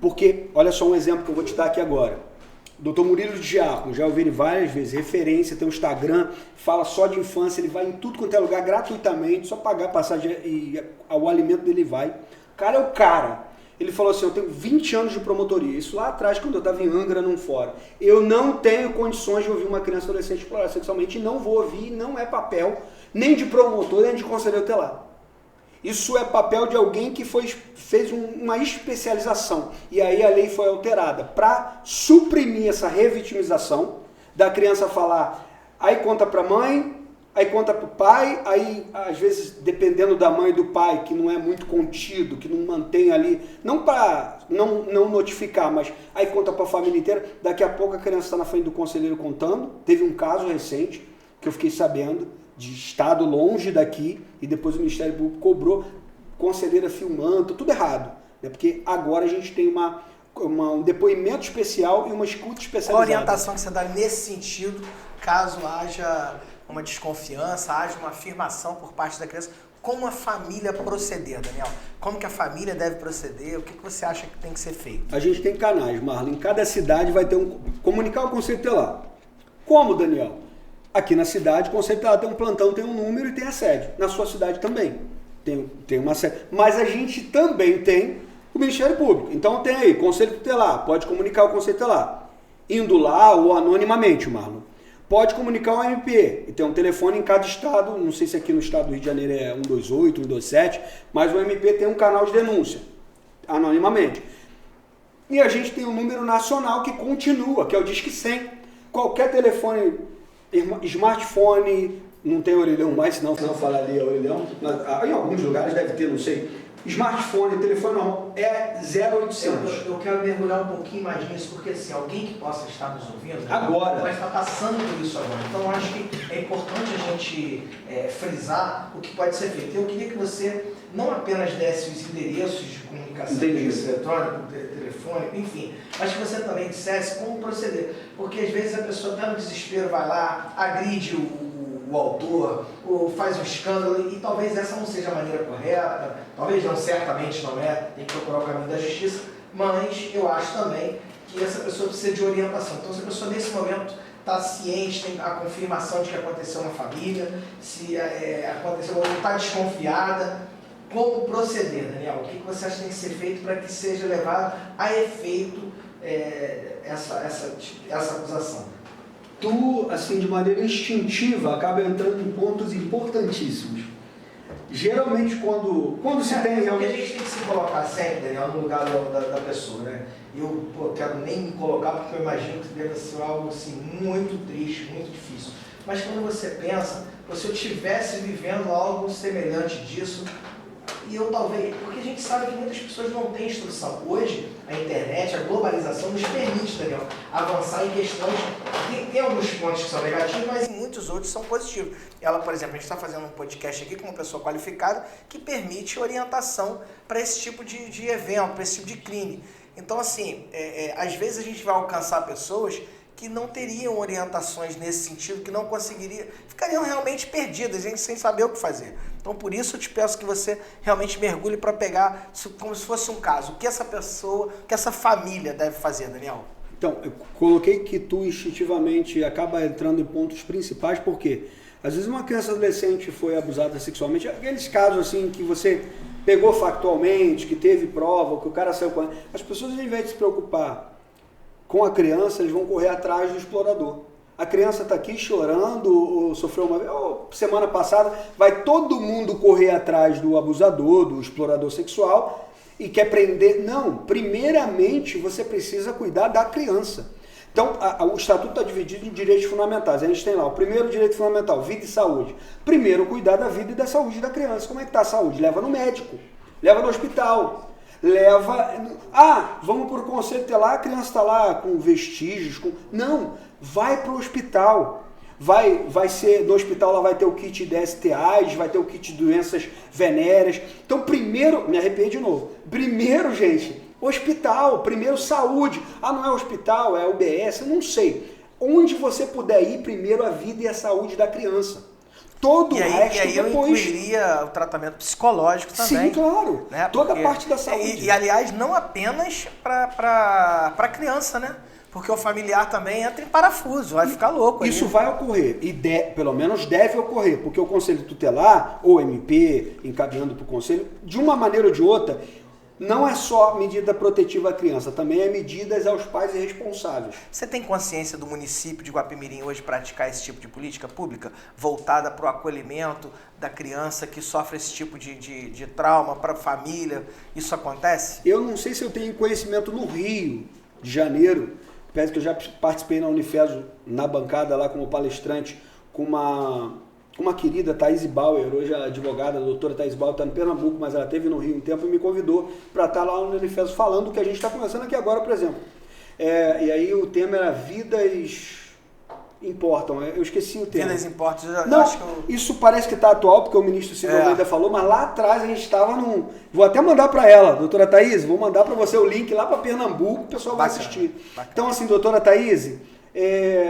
Speaker 2: porque, olha só um exemplo que eu vou te dar aqui agora. Dr. Murilo de Giacomo, já ouvi ele várias vezes, referência, tem um Instagram, fala só de infância, ele vai em tudo quanto é lugar gratuitamente, só pagar a passagem e o alimento dele vai. O cara é o cara. Ele falou assim, eu tenho 20 anos de promotoria, isso lá atrás, quando eu estava em Angra, num fórum. Eu não tenho condições de ouvir uma criança ou adolescente explorar sexualmente, e não vou ouvir, não é papel nem de promotor, nem de conselheiro tutelar. Isso é papel de alguém que fez uma especialização. E aí a lei foi alterada para suprimir essa revitimização da criança falar, aí conta para a mãe, aí conta para o pai, aí às vezes dependendo da mãe e do pai, que não é muito contido, que não mantém ali, não para não notificar, mas aí conta para a família inteira, daqui a pouco a criança está na frente do conselheiro contando. Teve um caso recente que eu fiquei sabendo, de estado longe daqui, e depois o Ministério Público cobrou, conselheira filmando, tudo errado, né? Porque agora a gente tem um depoimento especial e uma escuta especializada.
Speaker 1: Qual a orientação que você dá nesse sentido, caso haja uma desconfiança, haja uma afirmação por parte da criança? Como a família proceder, Daniel? Como que a família deve proceder? O que você acha que tem que ser feito?
Speaker 2: A gente tem canais, Marlon. Em cada cidade vai ter comunicar o conselho tutelar. Como, Daniel? Aqui na cidade, o conselho tutelar tem um plantão, tem um número e tem a sede. Na sua cidade também tem uma sede. Mas a gente também tem o Ministério Público. Então tem aí, conselho tutelar, pode comunicar o conselho tutelar. Indo lá ou anonimamente, Marlon. Pode comunicar o MP, e tem um telefone em cada estado, não sei se aqui no estado do Rio de Janeiro é 128, 127, mas o MP tem um canal de denúncia, anonimamente. E a gente tem um número nacional que continua, que é o Disque 100. Qualquer telefone, smartphone, não tem orelhão mais, senão falaria orelhão, em alguns lugares deve ter, não sei. Smartphone, telefone não, é 0800.
Speaker 1: Eu quero mergulhar um pouquinho mais nisso, porque assim, alguém que possa estar nos ouvindo
Speaker 2: agora
Speaker 1: vai estar passando por isso agora. Então eu acho que é importante a gente frisar o que pode ser feito. Eu queria que você não apenas desse os endereços de comunicação eletrônica, telefone, enfim, mas que você também dissesse como proceder. Porque às vezes a pessoa está no desespero, vai lá, agride o autor, ou faz um escândalo, e talvez essa não seja a maneira correta, talvez não, certamente não é, tem que procurar o caminho da justiça, mas eu acho também que essa pessoa precisa de orientação. Então, se a pessoa nesse momento está ciente, tem a confirmação de que aconteceu na família, se aconteceu ou está desconfiada, como proceder, Daniel? O que você acha que tem que ser feito para que seja levado a efeito essa acusação?
Speaker 2: Tu, assim, de maneira instintiva, acaba entrando em pontos importantíssimos. Geralmente, quando se tem realmente...
Speaker 1: A gente tem que se colocar sempre, Daniel, no lugar da pessoa, né? Eu quero nem me colocar, porque eu imagino que deve ser algo assim, muito triste, muito difícil. Mas quando você pensa, se eu estivesse vivendo algo semelhante disso, e eu talvez, porque a gente sabe que muitas pessoas não têm instrução. Hoje, a internet, a globalização nos permite, Daniel, avançar em questões. Tem alguns pontos que são negativos, mas muitos outros são positivos. Ela, por exemplo, a gente está fazendo um podcast aqui com uma pessoa qualificada que permite orientação para esse tipo de evento, para esse tipo de crime. Então, assim, às vezes a gente vai alcançar pessoas que não teriam orientações nesse sentido, que não conseguiriam, ficariam realmente perdidas, gente, sem saber o que fazer. Então, por isso, eu te peço que você realmente mergulhe para pegar, como se fosse um caso, o que essa pessoa, o que essa família deve fazer, Daniel?
Speaker 2: Então, eu coloquei que tu instintivamente acaba entrando em pontos principais, porque às vezes uma criança adolescente foi abusada sexualmente, aqueles casos assim que você pegou factualmente, que teve prova, que o cara saiu com... As pessoas, ao invés de se preocupar com a criança, eles vão correr atrás do explorador. A criança está aqui chorando, ou sofreu semana passada, vai todo mundo correr atrás do abusador, do explorador sexual e quer prender. Não, primeiramente você precisa cuidar da criança. Então, o Estatuto está dividido em direitos fundamentais. A gente tem lá o primeiro direito fundamental, vida e saúde. Primeiro, cuidar da vida e da saúde da criança. Como é que está a saúde? Leva no médico, leva no hospital. Vamos para o conselho tutelar, a criança está lá com vestígios. Não, vai para o hospital. Vai ser, no hospital lá vai ter o kit de STIs, vai ter o kit de doenças venéreas. Então, primeiro, me arrepiei de novo. Primeiro, gente, hospital, primeiro saúde. Não é hospital, é UBS, não sei. Onde você puder ir, primeiro a vida e a saúde da criança. Todo o resto
Speaker 1: e aí
Speaker 2: depois.
Speaker 1: Eu incluiria o tratamento psicológico também.
Speaker 2: Sim, claro.
Speaker 1: Né?
Speaker 2: Toda a parte da saúde.
Speaker 1: E aliás, não apenas para a criança, né? Porque o familiar também entra em parafuso, vai ficar louco.
Speaker 2: Isso vai ocorrer, e pelo menos deve ocorrer, porque o Conselho Tutelar, ou MP, encaminhando para o Conselho, de uma maneira ou de outra, não é só medida protetiva à criança, também é medidas aos pais responsáveis.
Speaker 1: Você tem consciência do município de Guapimirim hoje praticar esse tipo de política pública voltada para o acolhimento da criança que sofre esse tipo de trauma para a família? Isso acontece?
Speaker 2: Eu não sei se eu tenho conhecimento no Rio de Janeiro, parece que eu já participei na Unifeso, na bancada lá como palestrante, com uma querida, Thaís Bauer, hoje a advogada, a doutora Thaís Bauer, está no Pernambuco, mas ela esteve no Rio um tempo e me convidou para estar lá no Unifeso falando o que a gente está conversando aqui agora, por exemplo. E aí o tema era vidas importam, eu esqueci o tema.
Speaker 1: Vidas importam,
Speaker 2: não,
Speaker 1: acho que
Speaker 2: isso parece que está atual, porque o ministro Silvio Almeida falou, mas lá atrás a gente estava num... Vou até mandar para ela, doutora Thaís, vou mandar para você o link lá para Pernambuco, o pessoal vai assistir. Bacana. Então assim, doutora Thaís,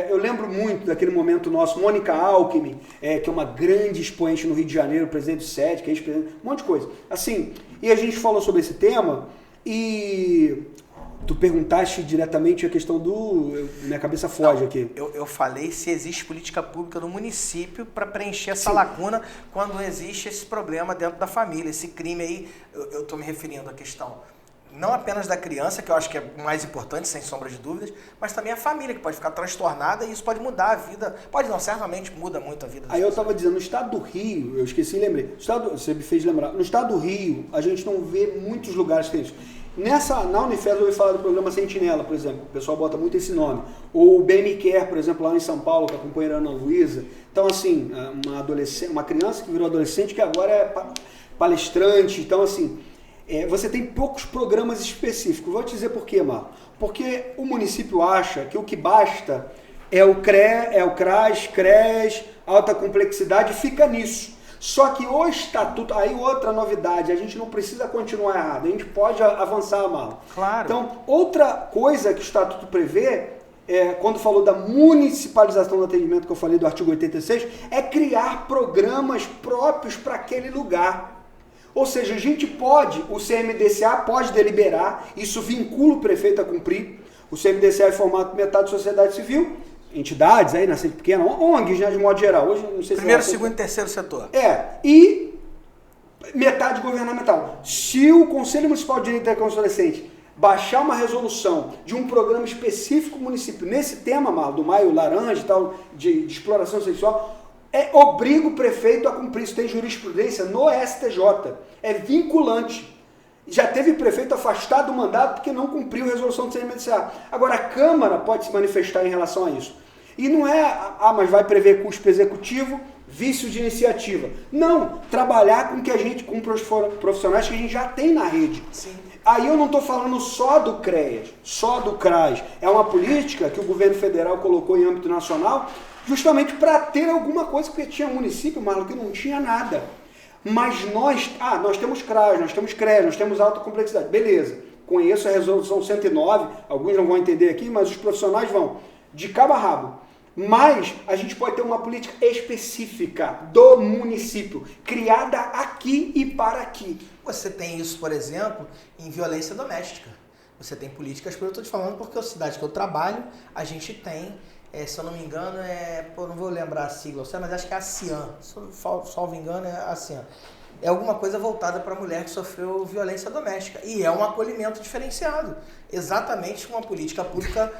Speaker 2: eu lembro muito daquele momento nosso, Mônica Alckmin, que é uma grande expoente no Rio de Janeiro, presidente do SED, que é ex-presidente, um monte de coisa. Assim, e a gente falou sobre esse tema e... Tu perguntaste diretamente a questão minha cabeça foge aqui.
Speaker 1: Eu falei se existe política pública no município para preencher essa lacuna quando existe esse problema dentro da família, esse crime aí. Eu estou me referindo à questão não apenas da criança, que eu acho que é mais importante, sem sombra de dúvidas, mas também a família, que pode ficar transtornada e isso pode mudar a vida. Pode não, certamente muda muito a vida.
Speaker 2: Aí eu estava dizendo, no estado do Rio, eu esqueci e lembrei, você me fez lembrar, no estado do Rio, a gente não vê muitos lugares que tem isso. Na Unifeso eu ouvi falar do programa Sentinela, por exemplo, o pessoal bota muito esse nome. Ou o BM Care, por exemplo, lá em São Paulo, com a companheira Ana Luísa. Então, assim, uma criança que virou adolescente, que agora é palestrante. Então, assim, você tem poucos programas específicos. Vou te dizer por quê, Marlon. Porque o município acha que o que basta é o CRAS, CRES, alta complexidade, fica nisso. Só que o estatuto, aí outra novidade, a gente não precisa continuar errado, a gente pode avançar, Marlon.
Speaker 1: Claro.
Speaker 2: Então, outra coisa que o estatuto prevê, quando falou da municipalização do atendimento, que eu falei do artigo 86, é criar programas próprios para aquele lugar. Ou seja, a gente pode, o CMDCA pode deliberar, isso vincula o prefeito a cumprir, o CMDCA é formado por metade da sociedade civil, entidades aí, nascente pequena, ONGs, né, de modo geral. Hoje, não sei
Speaker 1: primeiro, segundo e terceiro setor.
Speaker 2: E metade governamental. Se o Conselho Municipal de Direito da Criança e Adolescente baixar uma resolução de um programa específico do município nesse tema, do Maio Laranja e tal, de exploração sexual, obriga o prefeito a cumprir. Isso tem jurisprudência no STJ. É vinculante. Já teve prefeito afastado do mandato porque não cumpriu a resolução do CMDCA. Agora, a Câmara pode se manifestar em relação a isso. E não mas vai prever custo executivo, vício de iniciativa. Não, trabalhar com que a gente cumpra os profissionais que a gente já tem na rede.
Speaker 1: Sim.
Speaker 2: Aí eu não estou falando só do CREAS, só do CRAS. É uma política que o governo federal colocou em âmbito nacional justamente para ter alguma coisa, porque tinha município, Marlon, que não tinha nada. Mas nós temos CRAS, nós temos CREAS, nós temos alta complexidade. Beleza, conheço a resolução 109, alguns não vão entender aqui, mas os profissionais vão de cabo a rabo. Mas a gente pode ter uma política específica do município, criada aqui e para aqui.
Speaker 1: Você tem isso, por exemplo, em violência doméstica. Você tem políticas, eu estou te falando porque a cidade que eu trabalho, a gente tem, se eu não me engano, não vou lembrar a sigla, mas acho que é a CIAN, salvo engano é a CIAN. É alguma coisa voltada para a mulher que sofreu violência doméstica. E é um acolhimento diferenciado. Exatamente uma política pública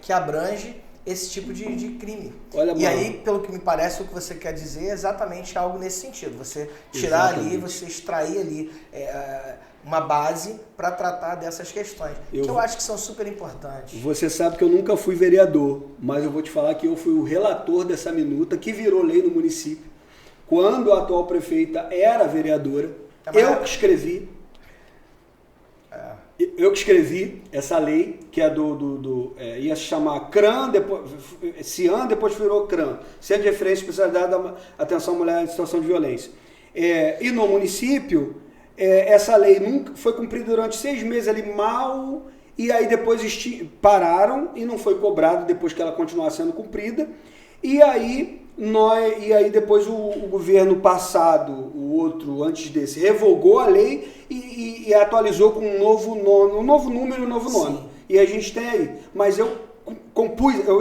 Speaker 1: que abrange esse tipo de crime.
Speaker 2: Olha,
Speaker 1: e aí, pelo que me parece, o que você quer dizer é exatamente algo nesse sentido. Você tirar ali, você extrair ali uma base para tratar dessas questões, que eu acho que são super importantes.
Speaker 2: Você sabe que eu nunca fui vereador, mas eu vou te falar que eu fui o relator dessa minuta que virou lei no município. Quando a atual prefeita era vereadora, eu que escrevi. Eu que escrevi essa lei, que é ia se chamar CRAM, depois CIAN, depois virou CRAM, Centro de Referência Especializado da Atenção à Mulher em Situação de Violência. E no município, essa lei nunca foi cumprida durante 6 meses ali mal, e aí depois pararam e não foi cobrado depois que ela continuar sendo cumprida. E aí depois o governo passado, o outro antes desse, revogou a lei e atualizou com um novo número e um novo nome. Sim. E a gente tem aí. Mas eu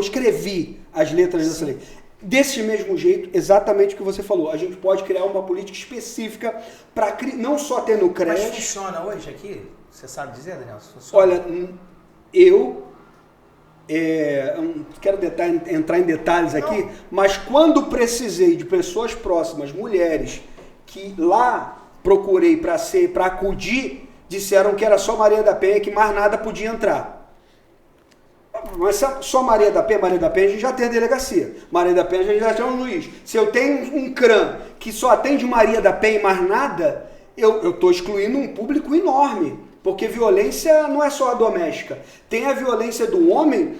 Speaker 2: escrevi as letras dessa lei. Desse mesmo jeito, exatamente o que você falou. A gente pode criar uma política específica para não só ter no CREAS.
Speaker 1: Mas funciona hoje aqui? Você sabe dizer, Daniel? Funciona?
Speaker 2: Olha, eu não quero entrar em detalhes aqui, mas quando precisei de pessoas próximas, mulheres, que lá procurei para acudir, disseram que era só Maria da Penha, que mais nada podia entrar. Mas só Maria da Penha, a gente já tem a delegacia. Maria da Penha, a gente já tem um juiz. Se eu tenho um CRAM que só atende Maria da Penha e mais nada, eu estou excluindo um público enorme. Porque violência não é só a doméstica. Tem a violência do homem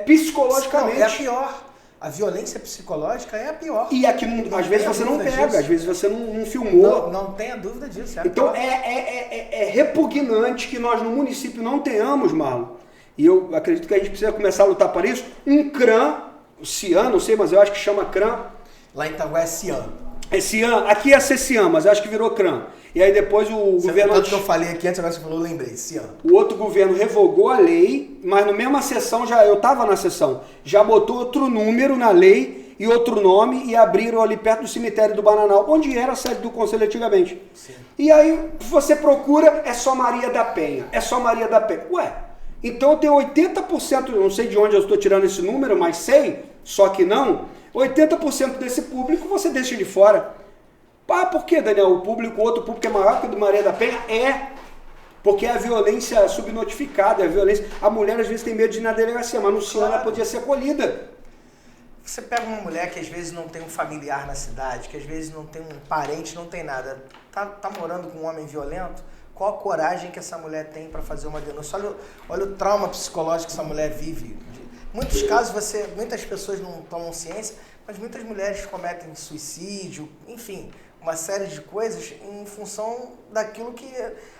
Speaker 2: psicologicamente.
Speaker 1: Não, é a pior. A violência psicológica é a pior.
Speaker 2: E aqui, às vezes você não pega, às vezes você não filmou.
Speaker 1: Não tenha dúvida disso.
Speaker 2: Então é repugnante que nós no município não tenhamos, Marlon. E eu acredito que a gente precisa começar a lutar para isso. Um CRAM, CIAN, não sei, mas eu acho que chama CRAM.
Speaker 1: Lá em Itanguá é CIAN.
Speaker 2: É CIAN, aqui ia ser CIAN, mas eu acho que virou CRAM. E aí depois o governo...
Speaker 1: Tanto que eu falei aqui antes, agora você falou, eu lembrei, CIAN.
Speaker 2: O outro governo revogou a lei, mas na mesma sessão, eu estava na sessão, já botou outro número na lei e outro nome e abriram ali perto do cemitério do Bananal, onde era a sede do conselho antigamente. Sim. E aí você procura, é só Maria da Penha, é só Maria da Penha. Ué, então eu tenho 80%, não sei de onde eu estou tirando esse número, mas sei, só que não, 80% desse público você deixa de fora. Por que, Daniel? Outro público é maior que o do Maria da Penha? Porque é a violência subnotificada, a violência. A mulher às vezes tem medo de ir na delegacia, mas no CIAN ela podia ser acolhida.
Speaker 1: Você pega uma mulher que às vezes não tem um familiar na cidade, que às vezes não tem um parente, não tem nada, tá morando com um homem violento, qual a coragem que essa mulher tem para fazer uma denúncia? Olha o trauma psicológico que essa mulher vive. Em muitos casos, muitas pessoas não tomam ciência, mas muitas mulheres cometem suicídio, enfim, uma série de coisas em função daquilo que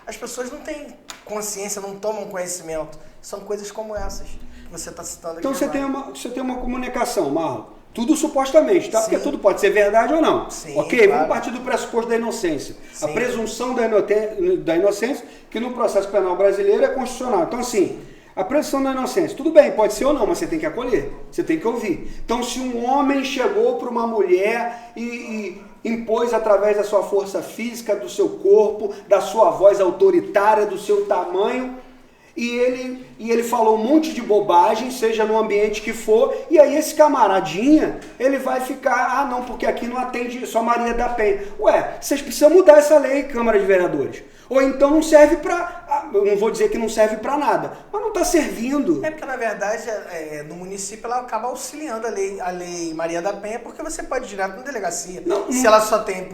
Speaker 1: as pessoas não têm consciência, não tomam conhecimento. São coisas como essas que você está citando aqui.
Speaker 2: Então você tem uma comunicação, Marlon. Tudo supostamente, tá?
Speaker 1: Sim.
Speaker 2: Porque tudo pode ser verdade ou não.
Speaker 1: Sim,
Speaker 2: ok?
Speaker 1: Claro.
Speaker 2: Vamos partir do pressuposto da inocência.
Speaker 1: Sim.
Speaker 2: A presunção da inocência, que no processo penal brasileiro é constitucional. Então, assim, a presunção da inocência, tudo bem, pode ser ou não, mas você tem que acolher, você tem que ouvir. Então, se um homem chegou para uma mulher e impôs através da sua força física, do seu corpo, da sua voz autoritária, do seu tamanho, e ele falou um monte de bobagem, seja no ambiente que for, e aí esse camaradinha, ele vai ficar, não, porque aqui não atende só Maria da Penha. Ué, vocês precisam mudar essa lei, Câmara de Vereadores. Ou então não serve para, eu não vou dizer que não serve para nada, mas não está servindo.
Speaker 1: É porque, na verdade, no município ela acaba auxiliando a lei Maria da Penha, porque você pode ir direto na delegacia. Se ela só tem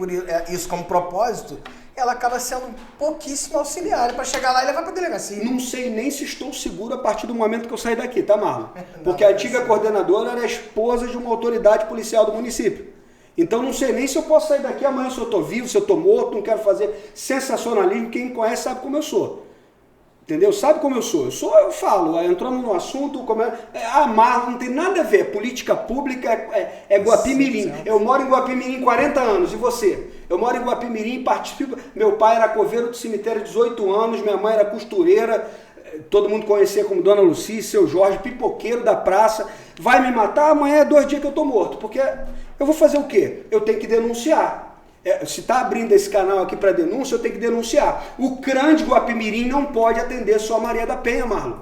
Speaker 1: isso como propósito, ela acaba sendo pouquíssimo auxiliar para chegar lá e levar para a delegacia.
Speaker 2: Não sei nem se estou seguro a partir do momento que eu sair daqui, tá, Marlon? Porque a antiga coordenadora era esposa de uma autoridade policial do município. Então não sei nem se eu posso sair daqui amanhã, se eu estou vivo, se eu estou morto, não quero fazer sensacionalismo, quem me conhece sabe como eu sou. Entendeu? Sabe como eu sou? Eu falo, entramos no assunto, Marlon, não tem nada a ver, política pública é Guapimirim. Eu moro em Guapimirim 40 anos, e você? Eu moro em Guapimirim, participo, meu pai era coveiro do cemitério 18 anos, minha mãe era costureira, todo mundo conhecia como Dona Lucia, seu Jorge, pipoqueiro da praça, vai me matar, amanhã é 2 dias que eu estou morto, porque eu vou fazer o quê? Eu tenho que denunciar. Se está abrindo esse canal aqui para denúncia, eu tenho que denunciar. O CRAM de Guapimirim não pode atender só a Maria da Penha, Marlon.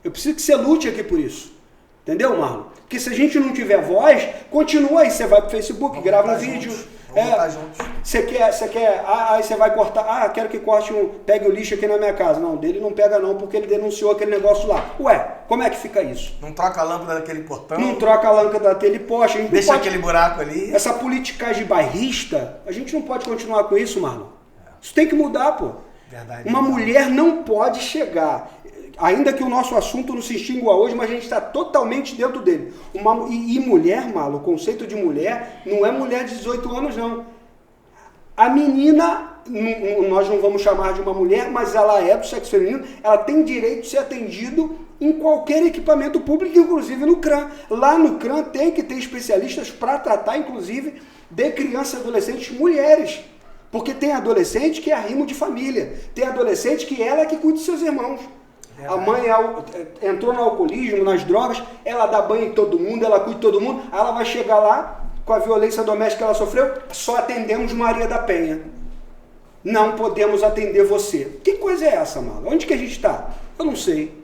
Speaker 2: Eu preciso que você lute aqui por isso. Entendeu, Marlon? Porque se a gente não tiver voz, continua aí, você vai pro Facebook,
Speaker 1: Vamos
Speaker 2: grava um
Speaker 1: votar
Speaker 2: vídeo.
Speaker 1: juntos. Vamos votar juntos.
Speaker 2: Você quer, aí você vai cortar, quero que corte pegue o lixo aqui na minha casa. Não, dele não pega não, porque ele denunciou aquele negócio lá. Ué, como é que fica isso?
Speaker 1: Não troca a lâmpada daquele portão.
Speaker 2: Não troca a lâmpada daquele poste.
Speaker 1: Deixa aquele buraco ali.
Speaker 2: Essa politicagem bairrista, a gente não pode continuar com isso, Marlon. Isso tem que mudar, pô.
Speaker 1: Verdade.
Speaker 2: Uma mulher não pode chegar, ainda que o nosso assunto não se extingua hoje, mas a gente está totalmente dentro dele. E mulher, Marlon, o conceito de mulher não é mulher de 18 anos, não. A menina, nós não vamos chamar de uma mulher, mas ela é do sexo feminino, ela tem direito de ser atendido em qualquer equipamento público, inclusive no CRAM. Lá no CRAM tem que ter especialistas para tratar, inclusive, de crianças e adolescentes mulheres. Porque tem adolescente que é arrimo de família, tem adolescente que ela é que cuida dos seus irmãos. A mãe entrou no alcoolismo, nas drogas, ela dá banho em todo mundo, ela cuida de todo mundo, aí ela vai chegar lá com a violência doméstica que ela sofreu, só atendemos Maria da Penha. Não podemos atender você. Que coisa é essa, mano? Onde que a gente está? Eu não sei.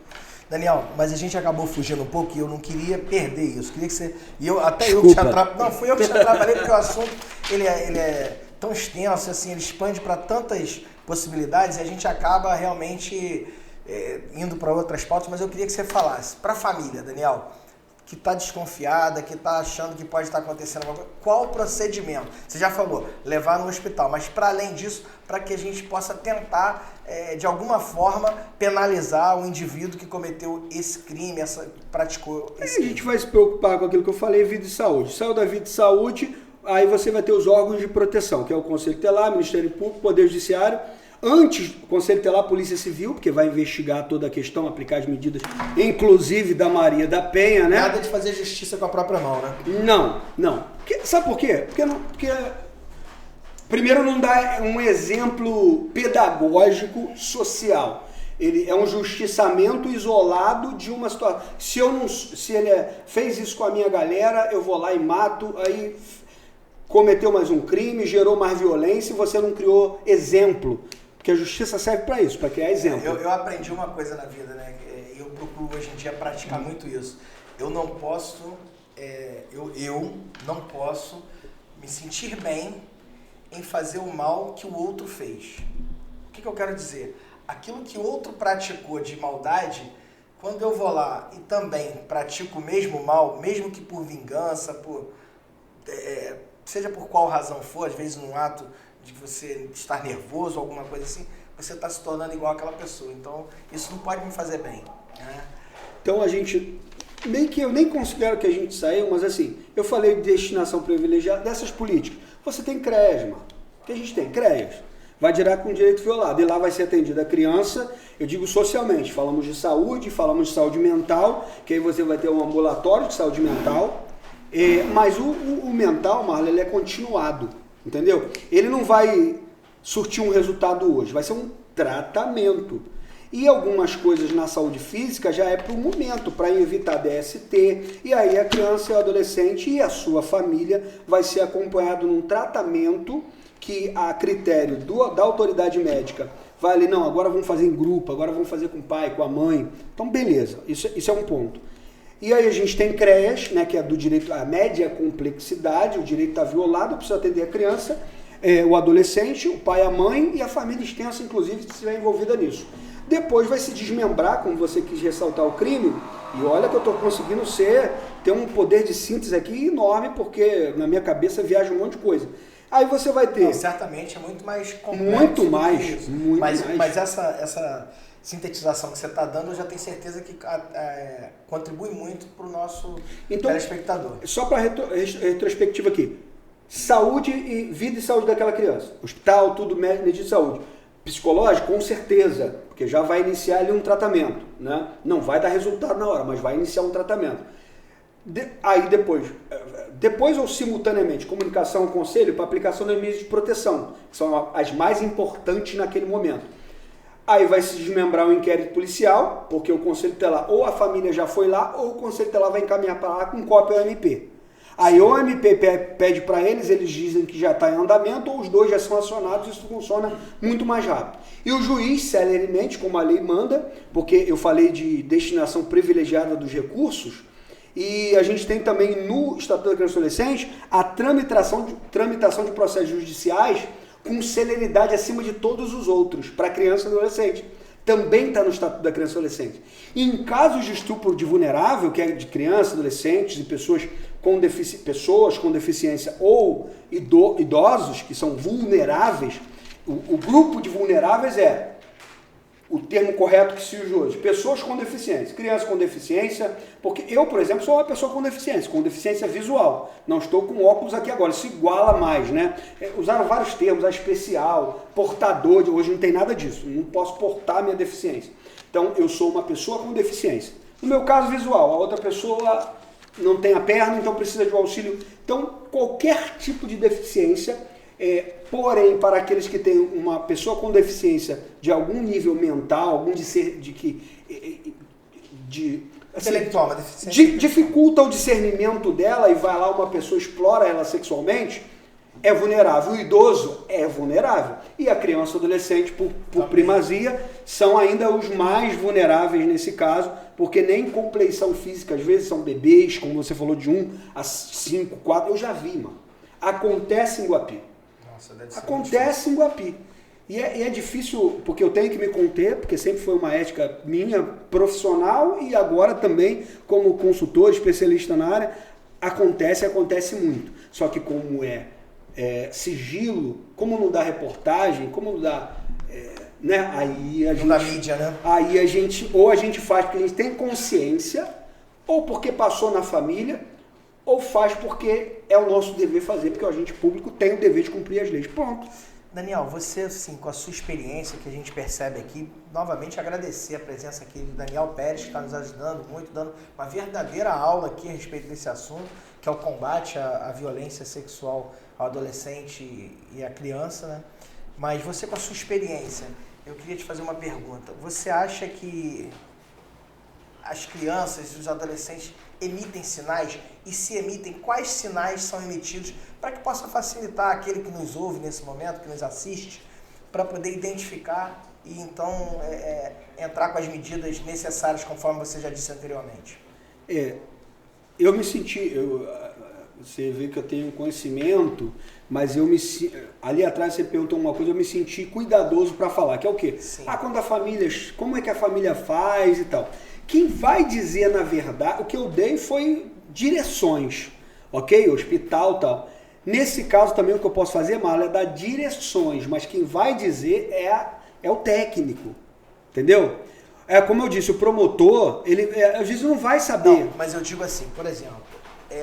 Speaker 1: Daniel, mas a gente acabou fugindo um pouco e eu não queria perder isso. Queria que você. E eu, até
Speaker 2: Desculpa.
Speaker 1: eu que te atrapalhei. Não, fui eu que te atrapalhei, porque o assunto ele é tão extenso, assim, ele expande para tantas possibilidades e a gente acaba realmente indo para outras pautas, mas eu queria que você falasse para a família, Daniel, que está desconfiada, que está achando que pode estar acontecendo alguma coisa, qual o procedimento? Você já falou, levar no hospital, mas para além disso, para que a gente possa tentar, de alguma forma, penalizar o indivíduo que cometeu esse crime, praticou esse crime.
Speaker 2: A gente vai se preocupar com aquilo que eu falei, vida e saúde. Saiu da vida e saúde, aí você vai ter os órgãos de proteção, que é o Conselho Tutelar, Ministério Público, Poder Judiciário. Antes, o Conselho Tutelar, Polícia Civil, porque vai investigar toda a questão, aplicar as medidas, inclusive da Maria da Penha, né?
Speaker 1: Nada de fazer justiça com a própria mão, né?
Speaker 2: Não. Sabe por quê? Porque primeiro não dá um exemplo pedagógico social. Ele é um justiçamento isolado de uma situação. Se ele fez isso com a minha galera, eu vou lá e mato, aí cometeu mais um crime, gerou mais violência e você não criou exemplo. Porque a justiça serve para isso, para criar exemplo.
Speaker 1: Eu aprendi uma coisa na vida, né? Eu procuro hoje em dia praticar muito isso. Eu não posso, eu não posso me sentir bem em fazer o mal que o outro fez. O que eu quero dizer? Aquilo que o outro praticou de maldade, quando eu vou lá e também pratico o mesmo mal, mesmo que por vingança, seja por qual razão for, às vezes num ato de você estar nervoso, alguma coisa assim, você está se tornando igual àquela pessoa. Então, isso não pode me fazer bem. Né?
Speaker 2: Então, a gente, eu nem considero que a gente saiu, mas assim, eu falei de destinação privilegiada dessas políticas. Você tem CREAS, mano. O que a gente tem? CREAS. Vai direto com direito violado. E lá vai ser atendida a criança, eu digo socialmente, falamos de saúde mental, que aí você vai ter um ambulatório de saúde mental, mas o mental, Marlon, ele é continuado, entendeu? Ele não vai surtir um resultado hoje, vai ser um tratamento. E algumas coisas na saúde física já é para o momento, para evitar DST, e aí a criança e o adolescente e a sua família vai ser acompanhado num tratamento que a critério da autoridade médica vai ali, não, agora vamos fazer em grupo, agora vamos fazer com o pai, com a mãe. Então, beleza, isso é um ponto. E aí a gente tem CREAS, né, que é do direito à média complexidade, o direito está violado, precisa atender a criança, o adolescente, o pai, a mãe e a família extensa, inclusive, se estiver envolvida nisso. Depois vai se desmembrar, como você quis ressaltar o crime, e olha que eu estou conseguindo ter um poder de síntese aqui enorme, porque na minha cabeça viaja um monte de coisa. Aí você vai ter...
Speaker 1: Não, certamente é muito mais complexo. Mas essa sintetização que você está dando, eu já tenho certeza que contribui muito para o nosso telespectador.
Speaker 2: Só para retrospectiva aqui. Saúde e vida e saúde daquela criança. Hospital, tudo, medida de saúde. Psicológico, com certeza, porque já vai iniciar ali um tratamento. Né? Não vai dar resultado na hora, mas vai iniciar um tratamento. Aí depois ou simultaneamente, comunicação ao conselho para aplicação das medidas de proteção, que são as mais importantes naquele momento. Aí vai se desmembrar o inquérito policial, porque o Conselho Tutelar ou a família já foi lá, ou o Conselho Tutelar vai encaminhar para lá com cópia ao MP. Aí o MP pede para eles dizem que já está em andamento, ou os dois já são acionados, isso funciona muito mais rápido. E o juiz, celeremente, como a lei manda, porque eu falei de destinação privilegiada dos recursos, E a gente tem também no Estatuto da Criança e Adolescente a tramitação de processos judiciais com celeridade acima de todos os outros para criança e adolescente. Também está no Estatuto da Criança e Adolescente. E em casos de estupro de vulnerável, que é de crianças, adolescentes e pessoas com deficiência ou idosos, que são vulneráveis, o grupo de vulneráveis é o termo correto que se usa hoje, pessoas com deficiência, crianças com deficiência, porque eu, por exemplo, sou uma pessoa com deficiência visual, não estou com óculos aqui agora, isso iguala mais, né? Usaram vários termos, a especial, portador, hoje não tem nada disso, não posso portar minha deficiência. Então, eu sou uma pessoa com deficiência. No meu caso, visual, a outra pessoa não tem a perna, então precisa de um auxílio. Então, qualquer tipo de deficiência, porém, para aqueles que têm uma pessoa com deficiência de algum nível mental,
Speaker 1: intelectual, uma deficiência
Speaker 2: dificulta o discernimento dela e vai lá uma pessoa explora ela sexualmente, é vulnerável. O idoso é vulnerável. E a criança e o adolescente, por primazia, são ainda os mais vulneráveis nesse caso, porque nem compleição física, às vezes são bebês, como você falou, de 1 a 5, 4, eu já vi, mano. Acontece em Guapi. Acontece em Guapi. E é difícil, porque eu tenho que me conter, porque sempre foi uma ética minha, profissional, e agora também como consultor, especialista na área, acontece muito. Só que como sigilo, como não dá reportagem, como não dá... né? Aí a gente,
Speaker 1: da mídia, né?
Speaker 2: Aí a gente faz porque a gente tem consciência, ou porque passou na família, ou faz porque é o nosso dever fazer, porque o agente público tem o dever de cumprir as leis. Pronto.
Speaker 1: Daniel, você, assim, com a sua experiência que a gente percebe aqui, novamente agradecer a presença aqui do Daniel Pérez, que está nos ajudando muito, dando uma verdadeira aula aqui a respeito desse assunto, que é o combate à violência sexual ao adolescente e à criança, né? Mas você, com a sua experiência, eu queria te fazer uma pergunta. Você acha que as crianças e os adolescentes emitem sinais? E se emitem, quais sinais são emitidos para que possa facilitar aquele que nos ouve nesse momento, que nos assiste, para poder identificar e então entrar com as medidas necessárias, conforme você já disse anteriormente?
Speaker 2: Eu me senti... você vê que eu tenho conhecimento, mas ali atrás você perguntou uma coisa, eu me senti cuidadoso para falar, que é o quê?
Speaker 1: Sim.
Speaker 2: Quando a família... Como é que a família faz e tal... Quem vai dizer, na verdade, o que eu dei foi direções, ok? Hospital e tal. Nesse caso também o que eu posso fazer, Marlon, é dar direções, mas quem vai dizer é o técnico, entendeu? Como eu disse, o promotor, ele às vezes não vai saber.
Speaker 1: Não, mas eu digo assim, por exemplo,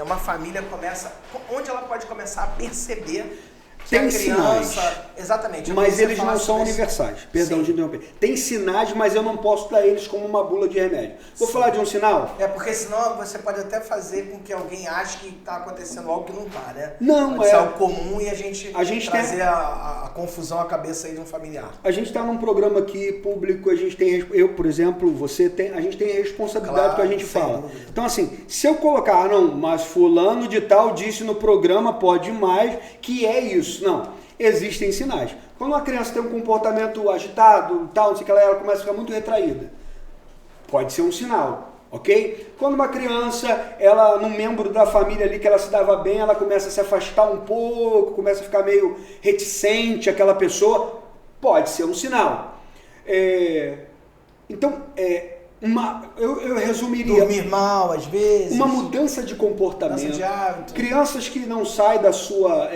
Speaker 1: uma família começa... Onde ela pode começar a perceber...
Speaker 2: Tem sinais.
Speaker 1: Exatamente.
Speaker 2: Mas eles não são universais. Perdão de interromper. Tem sinais, mas eu não posso dar eles como uma bula de remédio. Vou falar de um sinal?
Speaker 1: Porque senão você pode até fazer com que alguém ache que está acontecendo algo que não está, né?
Speaker 2: Não,
Speaker 1: pode ser algo comum e a gente trazer a confusão à cabeça aí de um familiar.
Speaker 2: A gente está num programa aqui público, a gente tem, eu, por exemplo, a gente tem responsabilidade que a gente fala. Dúvida. Então, assim, se eu colocar, mas fulano de tal disse no programa, pode mais, que é isso. Não, existem sinais. Quando uma criança tem um comportamento agitado, tal, não sei o que, ela começa a ficar muito retraída. Pode ser um sinal, ok? Quando uma criança, num membro da família ali que ela se dava bem, ela começa a se afastar um pouco, começa a ficar meio reticente àquela pessoa, pode ser um sinal. Então, eu resumiria...
Speaker 1: Dormir mal, às vezes.
Speaker 2: Uma mudança de comportamento.
Speaker 1: Mudança de hábito.
Speaker 2: Crianças que não saem da sua...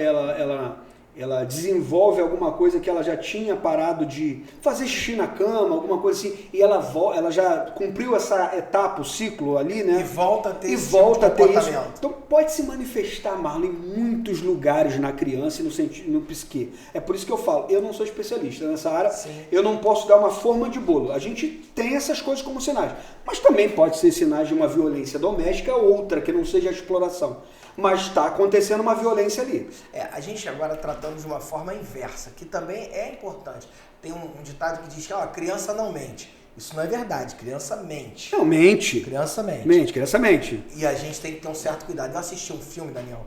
Speaker 2: Ela desenvolve alguma coisa que ela já tinha parado de fazer xixi na cama, alguma coisa assim, e ela já cumpriu essa etapa, o ciclo ali, né?
Speaker 1: E volta a ter esse
Speaker 2: comportamento. Então pode se manifestar, Marlon, em muitos lugares na criança e no psique. É por isso que eu falo, eu não sou especialista nessa área,
Speaker 1: Sim.
Speaker 2: Eu não posso dar uma forma de bolo. A gente tem essas coisas como sinais, mas também pode ser sinais de uma violência doméstica ou outra, que não seja a exploração. Mas está acontecendo uma violência ali.
Speaker 1: A gente agora tratando de uma forma inversa, que também é importante. Tem um ditado que diz que a criança não mente. Isso não é verdade, criança mente.
Speaker 2: Não, mente.
Speaker 1: Criança mente.
Speaker 2: Criança mente.
Speaker 1: E a gente tem que ter um certo cuidado. Eu assisti um filme, Daniel,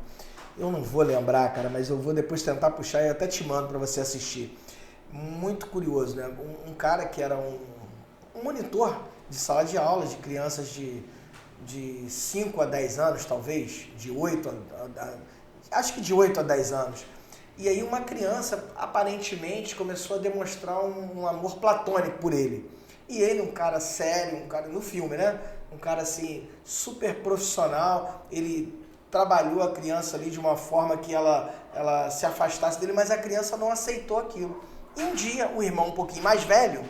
Speaker 1: eu não vou lembrar, cara, mas eu vou depois tentar puxar e até te mando para você assistir. Muito curioso, né? Um cara que era um monitor de sala de aula de crianças de de 5 a 10 anos, talvez, acho que de 8 a 10 anos. E aí uma criança, aparentemente, começou a demonstrar um amor platônico por ele. E ele, um cara sério, um cara no filme, né? Um cara assim, super profissional, ele trabalhou a criança ali de uma forma que ela se afastasse dele, mas a criança não aceitou aquilo. E um dia, o irmão um pouquinho mais velho,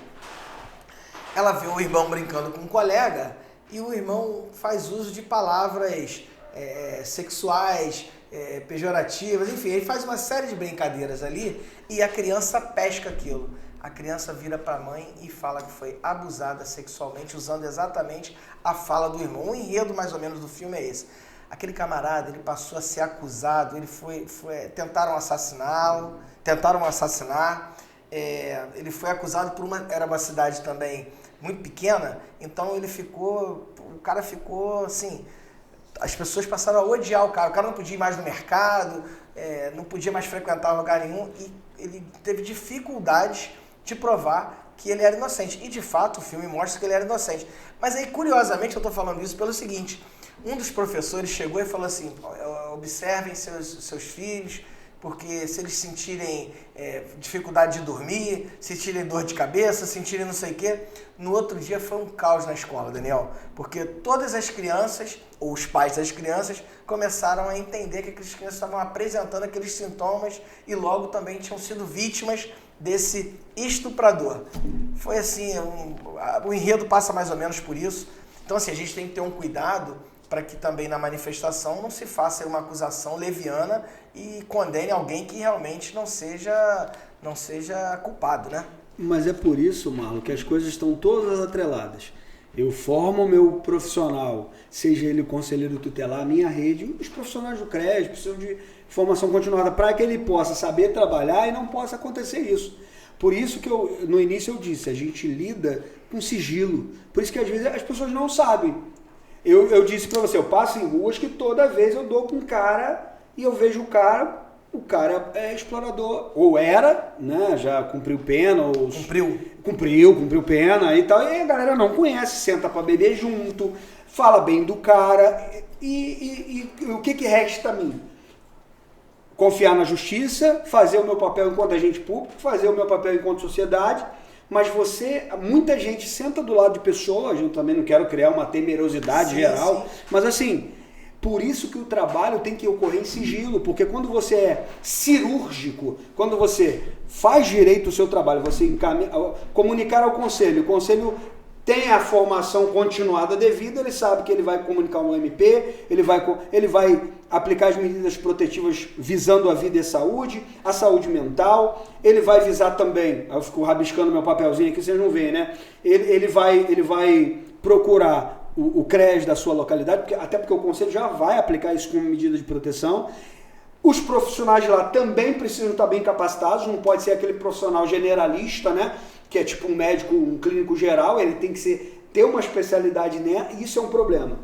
Speaker 1: ela vê o irmão brincando com um colega e o irmão faz uso de palavras sexuais, pejorativas, enfim, ele faz uma série de brincadeiras ali e a criança pesca aquilo. A criança vira para a mãe e fala que foi abusada sexualmente, usando exatamente a fala do irmão. O enredo, mais ou menos, do filme é esse. Aquele camarada, ele passou a ser acusado, tentaram assassiná-lo, tentaram assassinar, ele foi acusado era uma cidade também muito pequena, então o cara ficou assim, as pessoas passaram a odiar o cara não podia ir mais no mercado, não podia mais frequentar lugar nenhum, e ele teve dificuldades de provar que ele era inocente. E de fato o filme mostra que ele era inocente. Mas aí, curiosamente, eu estou falando isso pelo seguinte: um dos professores chegou e falou assim: observem seus filhos, porque se eles sentirem dificuldade de dormir, sentirem dor de cabeça, sentirem não sei o quê. No outro dia foi um caos na escola, Daniel, porque todas as crianças, ou os pais das crianças, começaram a entender que aquelas crianças estavam apresentando aqueles sintomas e logo também tinham sido vítimas desse estuprador. Foi assim, o enredo passa mais ou menos por isso. Então assim, a gente tem que ter um cuidado para que também na manifestação não se faça uma acusação leviana e condene alguém que realmente não seja culpado, né?
Speaker 2: Mas é por isso, Marlon, que as coisas estão todas atreladas. Eu formo o meu profissional, seja ele conselheiro tutelar, a minha rede, os profissionais do CRES precisam de formação continuada para que ele possa saber trabalhar e não possa acontecer isso. Por isso que no início eu disse, a gente lida com sigilo. Por isso que às vezes as pessoas não sabem. Eu disse para você, eu passo em ruas que toda vez eu dou com um cara e eu vejo o cara é explorador, ou era, né, já cumpriu pena, ou cumpriu pena e tal, e a galera não conhece, senta para beber junto, fala bem do cara, e o que resta a mim? Confiar na justiça, fazer o meu papel enquanto agente público, fazer o meu papel enquanto sociedade. Mas muita gente senta do lado de pessoas, eu também não quero criar uma temerosidade geral, sim. Mas assim, por isso que o trabalho tem que ocorrer em sigilo, porque quando você é cirúrgico, quando você faz direito o seu trabalho, você comunicar ao conselho, o conselho tem a formação continuada devida, ele sabe que ele vai comunicar um MP, ele vai aplicar as medidas protetivas visando a vida e a saúde mental, ele vai visar também, eu fico rabiscando meu papelzinho aqui, vocês não veem, né? Ele vai procurar o CRES da sua localidade, até porque o conselho já vai aplicar isso como medida de proteção. Os profissionais lá também precisam estar bem capacitados, não pode ser aquele profissional generalista, né? Que é tipo um médico, um clínico geral, ele tem que ter uma especialidade, né? E isso é um problema.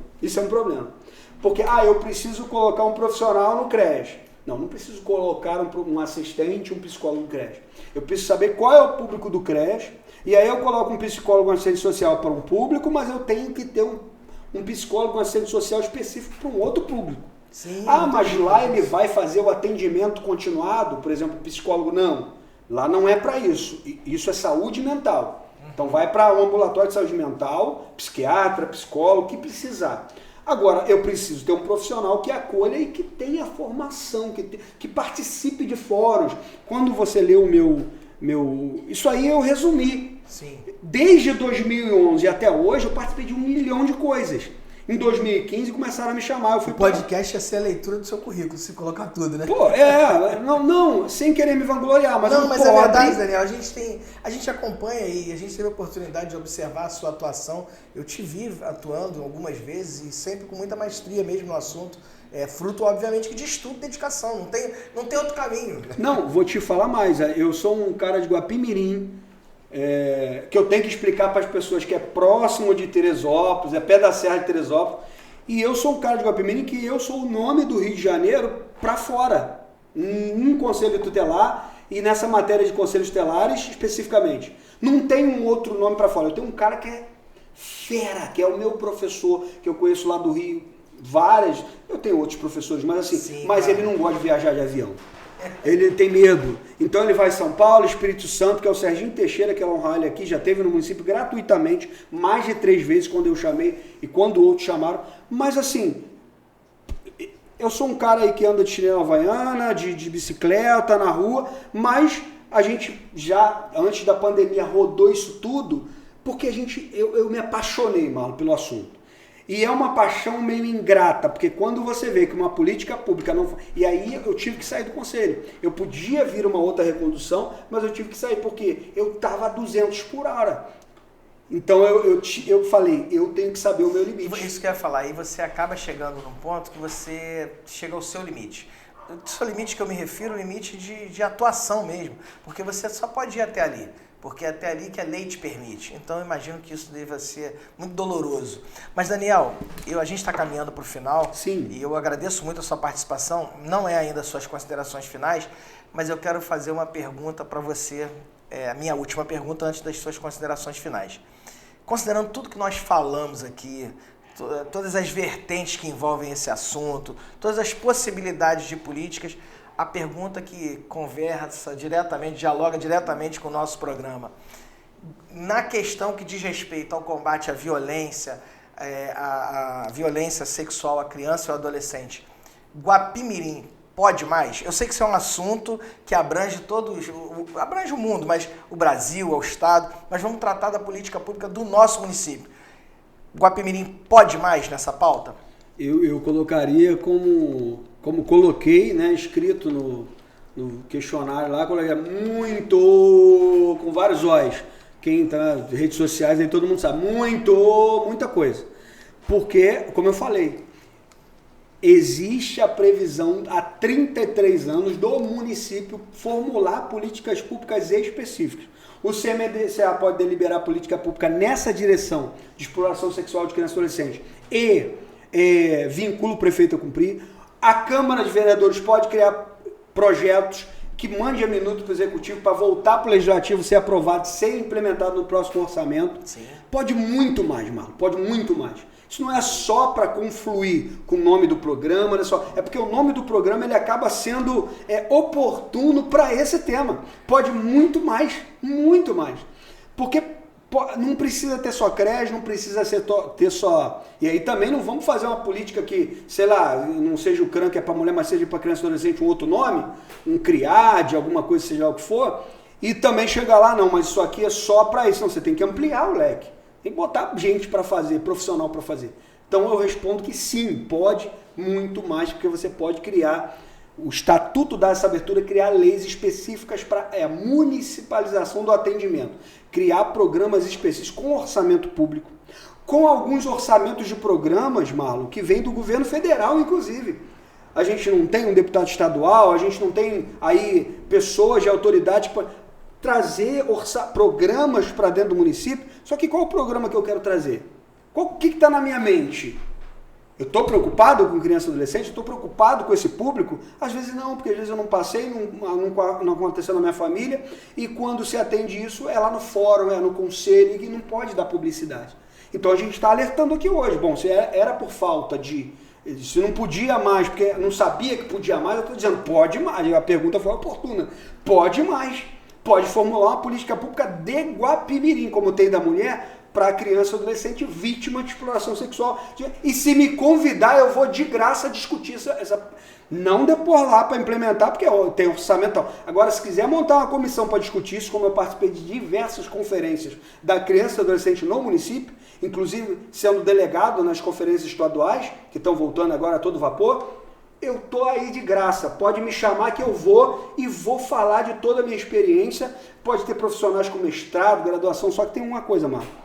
Speaker 2: Porque, eu preciso colocar um profissional no CRES. Não preciso colocar um assistente, um psicólogo no CRES. Eu preciso saber qual é o público do CRES, e aí eu coloco um psicólogo, um assistente social para um público, mas eu tenho que ter um psicólogo, um assistente social específico para um outro público.
Speaker 1: Sim,
Speaker 2: mas lá ele vai fazer o atendimento continuado, por exemplo, o psicólogo não. Lá não é para isso. Isso é saúde mental. Então vai para um ambulatório de saúde mental, psiquiatra, psicólogo, o que precisar. Agora, eu preciso ter um profissional que acolha e que tenha formação, que participe de fóruns. Quando você lê o meu... Isso aí eu resumi.
Speaker 1: Sim.
Speaker 2: Desde 2011 até hoje, eu participei de 1 milhão de coisas. Em 2015 começaram a me chamar.
Speaker 1: O podcast ia ser a leitura do seu currículo, se colocar tudo, né?
Speaker 2: Não, sem querer me vangloriar, mas
Speaker 1: não, mas é verdade, Daniel, a gente acompanha e a gente teve a oportunidade de observar a sua atuação. Eu te vi atuando algumas vezes e sempre com muita maestria mesmo no assunto. É fruto, obviamente, de estudo e dedicação, não tem outro caminho.
Speaker 2: Não, vou te falar mais, eu sou um cara de Guapimirim, que eu tenho que explicar para as pessoas que é próximo de Teresópolis, é pé da Serra de Teresópolis, e eu sou um cara de Guapimirim que eu sou o nome do Rio de Janeiro para fora, em conselho tutelar e nessa matéria de conselhos tutelares especificamente. Não tem um outro nome para fora, eu tenho um cara que é fera, que é o meu professor, que eu conheço lá do Rio, várias, eu tenho outros professores, mas assim,
Speaker 1: Sim,
Speaker 2: mas ele não gosta de viajar de avião. Ele tem medo. Então ele vai São Paulo, Espírito Santo, que é o Serginho Teixeira, que é honrar ele aqui, já teve no município gratuitamente, mais de 3 vezes quando eu chamei e quando outros chamaram. Mas assim, eu sou um cara aí que anda de chinelo havaiana, de bicicleta na rua, mas a gente já, antes da pandemia, rodou isso tudo, porque eu me apaixonei, Marlon, pelo assunto. E é uma paixão meio ingrata, porque quando você vê que uma política pública não... E aí eu tive que sair do conselho. Eu podia vir uma outra recondução, mas eu tive que sair porque eu estava a 200 por hora. Então eu falei, eu tenho que saber o meu limite.
Speaker 1: Isso que eu ia falar, aí você acaba chegando num ponto que você chega ao seu limite. O seu limite que eu me refiro, o limite de atuação mesmo, porque você só pode ir até ali. Porque é até ali que a lei te permite. Então eu imagino que isso deva ser muito doloroso. Mas Daniel, a gente está caminhando para o final.
Speaker 2: Sim.
Speaker 1: E eu agradeço muito a sua participação. Não é ainda as suas considerações finais, mas eu quero fazer uma pergunta para você, a minha última pergunta antes das suas considerações finais. Considerando tudo que nós falamos aqui, todas as vertentes que envolvem esse assunto, todas as possibilidades de políticas, a pergunta que conversa diretamente, dialoga diretamente com o nosso programa. Na questão que diz respeito ao combate à violência, a violência sexual à criança e ao adolescente, Guapimirim pode mais? Eu sei que isso é um assunto que abrange o mundo, mas o Brasil, o Estado, mas vamos tratar da política pública do nosso município. Guapimirim pode mais nessa pauta?
Speaker 2: Eu colocaria como coloquei, né, escrito no questionário lá, coloquei muito, com vários olhos. Quem tá nas redes sociais, aí todo mundo sabe, muita coisa. Porque, como eu falei, existe a previsão há 33 anos do município formular políticas públicas específicas. O CMDCA pode deliberar política pública nessa direção de exploração sexual de criança e adolescente e vincula o prefeito a cumprir. A Câmara de Vereadores pode criar projetos que mande a minuto para o Executivo para voltar para o Legislativo, ser aprovado, ser implementado no próximo orçamento.
Speaker 1: Sim.
Speaker 2: Pode muito mais, Marlon, pode muito mais. Isso não é só para confluir com o nome do programa, é porque o nome do programa ele acaba sendo oportuno para esse tema. Pode muito mais, muito mais. Porque não precisa ter só creche, não precisa ter só... E aí também não vamos fazer uma política que, sei lá, não seja o CRAN que é para mulher, mas seja para criança e adolescente um outro nome, um CRIAD, alguma coisa, seja lá o que for, e também chegar lá, não, mas isso aqui é só para isso. Não, você tem que ampliar o leque. Tem que botar gente para fazer, profissional para fazer. Então eu respondo que sim, pode muito mais, porque você pode criar... O Estatuto dá essa abertura, criar leis específicas para a municipalização do atendimento. Criar programas específicos com orçamento público, com alguns orçamentos de programas, Marlon, que vem do governo federal, inclusive. A gente não tem um deputado estadual, a gente não tem aí pessoas de autoridade para trazer programas para dentro do município. Só que qual é o programa que eu quero trazer? O que está na minha mente? Eu estou preocupado com criança e adolescente? Estou preocupado com esse público? Às vezes não, porque às vezes eu não passei, não aconteceu na minha família, e quando se atende isso, é lá no fórum, é no conselho, e não pode dar publicidade. Então a gente está alertando aqui hoje. Bom, se era por falta se não podia mais, porque não sabia que podia mais, eu estou dizendo, pode mais. A pergunta foi oportuna. Pode mais. Pode formular uma política pública de Guapimirim, como tem da mulher, para criança e adolescente vítima de exploração sexual. E se me convidar, eu vou de graça discutir não depois lá para implementar, porque tem orçamento. Agora, se quiser montar uma comissão para discutir isso, como eu participei de diversas conferências da criança e adolescente no município, inclusive sendo delegado nas conferências estaduais, que estão voltando agora a todo vapor, eu tô aí de graça, pode me chamar que eu vou e vou falar de toda a minha experiência. Pode ter profissionais com mestrado, graduação, só que tem uma coisa, Marco.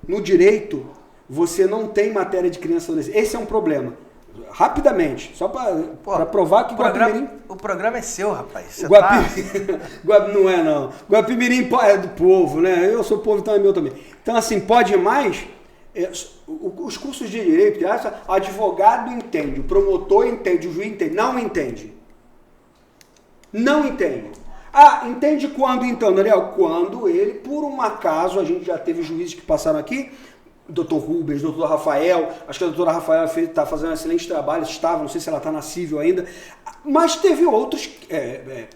Speaker 2: No direito, você não tem matéria de criança e adolescente. Esse é um problema. Rapidamente, só para provar que Guapimirim...
Speaker 1: O programa é seu, rapaz.
Speaker 2: Não é, não. Guapimirim é do povo, né? Eu sou povo, então é meu também. Então, assim, pode mais... Os cursos de direito, advogado entende, o promotor entende, o juiz entende. Não entende. Não entende. Entende quando então, Daniel? Quando ele, por um acaso, a gente já teve juízes que passaram aqui, Dr. Rubens, Dr. Rafael, acho que a doutora Rafael está fazendo um excelente trabalho, não sei se ela está na civil ainda, mas teve outros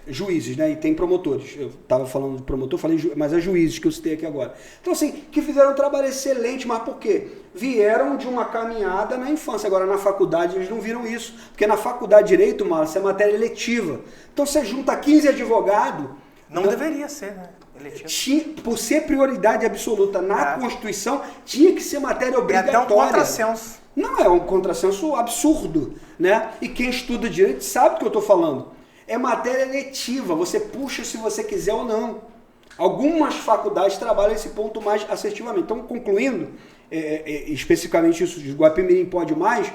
Speaker 2: juízes, né, e tem promotores, eu estava falando de promotor, mas é juízes que eu citei aqui agora. Então assim, que fizeram um trabalho excelente, mas por quê? Vieram de uma caminhada na infância, agora na faculdade eles não viram isso, porque na faculdade de Direito, Márcio, é matéria eletiva, então você junta 15 advogados...
Speaker 1: Não deveria ser, né?
Speaker 2: Por ser prioridade absoluta na Constituição, tinha que ser matéria obrigatória.
Speaker 1: É até um contrassenso.
Speaker 2: Não, é um contrassenso absurdo, né? E quem estuda direito sabe do que eu estou falando. É matéria eletiva, você puxa se você quiser ou não. Algumas faculdades trabalham esse ponto mais assertivamente. Então, concluindo, especificamente isso de Guapimirim Pode Mais,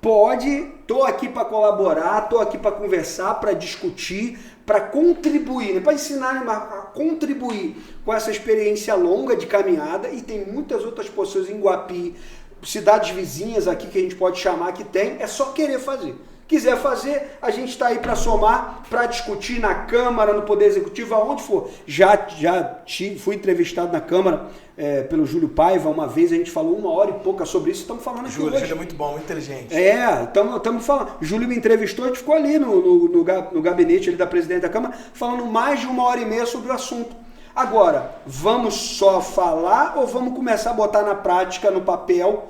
Speaker 2: estou aqui para colaborar, estou aqui para conversar, para discutir, para contribuir, né? Para ensinar a contribuir com essa experiência longa de caminhada, e tem muitas outras pessoas em Guapi, cidades vizinhas aqui que a gente pode chamar que tem, é só querer fazer. Quiser fazer, a gente está aí para somar, para discutir na Câmara, no Poder Executivo, aonde for. Fui entrevistado na Câmara pelo Júlio Paiva uma vez, a gente falou 1 hora e pouca sobre isso, estamos falando aqui
Speaker 1: Júlio
Speaker 2: hoje.
Speaker 1: é muito bom, muito inteligente.
Speaker 2: Estamos falando. O Júlio me entrevistou, a gente ficou ali no gabinete ali da presidente da Câmara, falando mais de 1h30 sobre o assunto. Agora, vamos só falar ou vamos começar a botar na prática, no papel,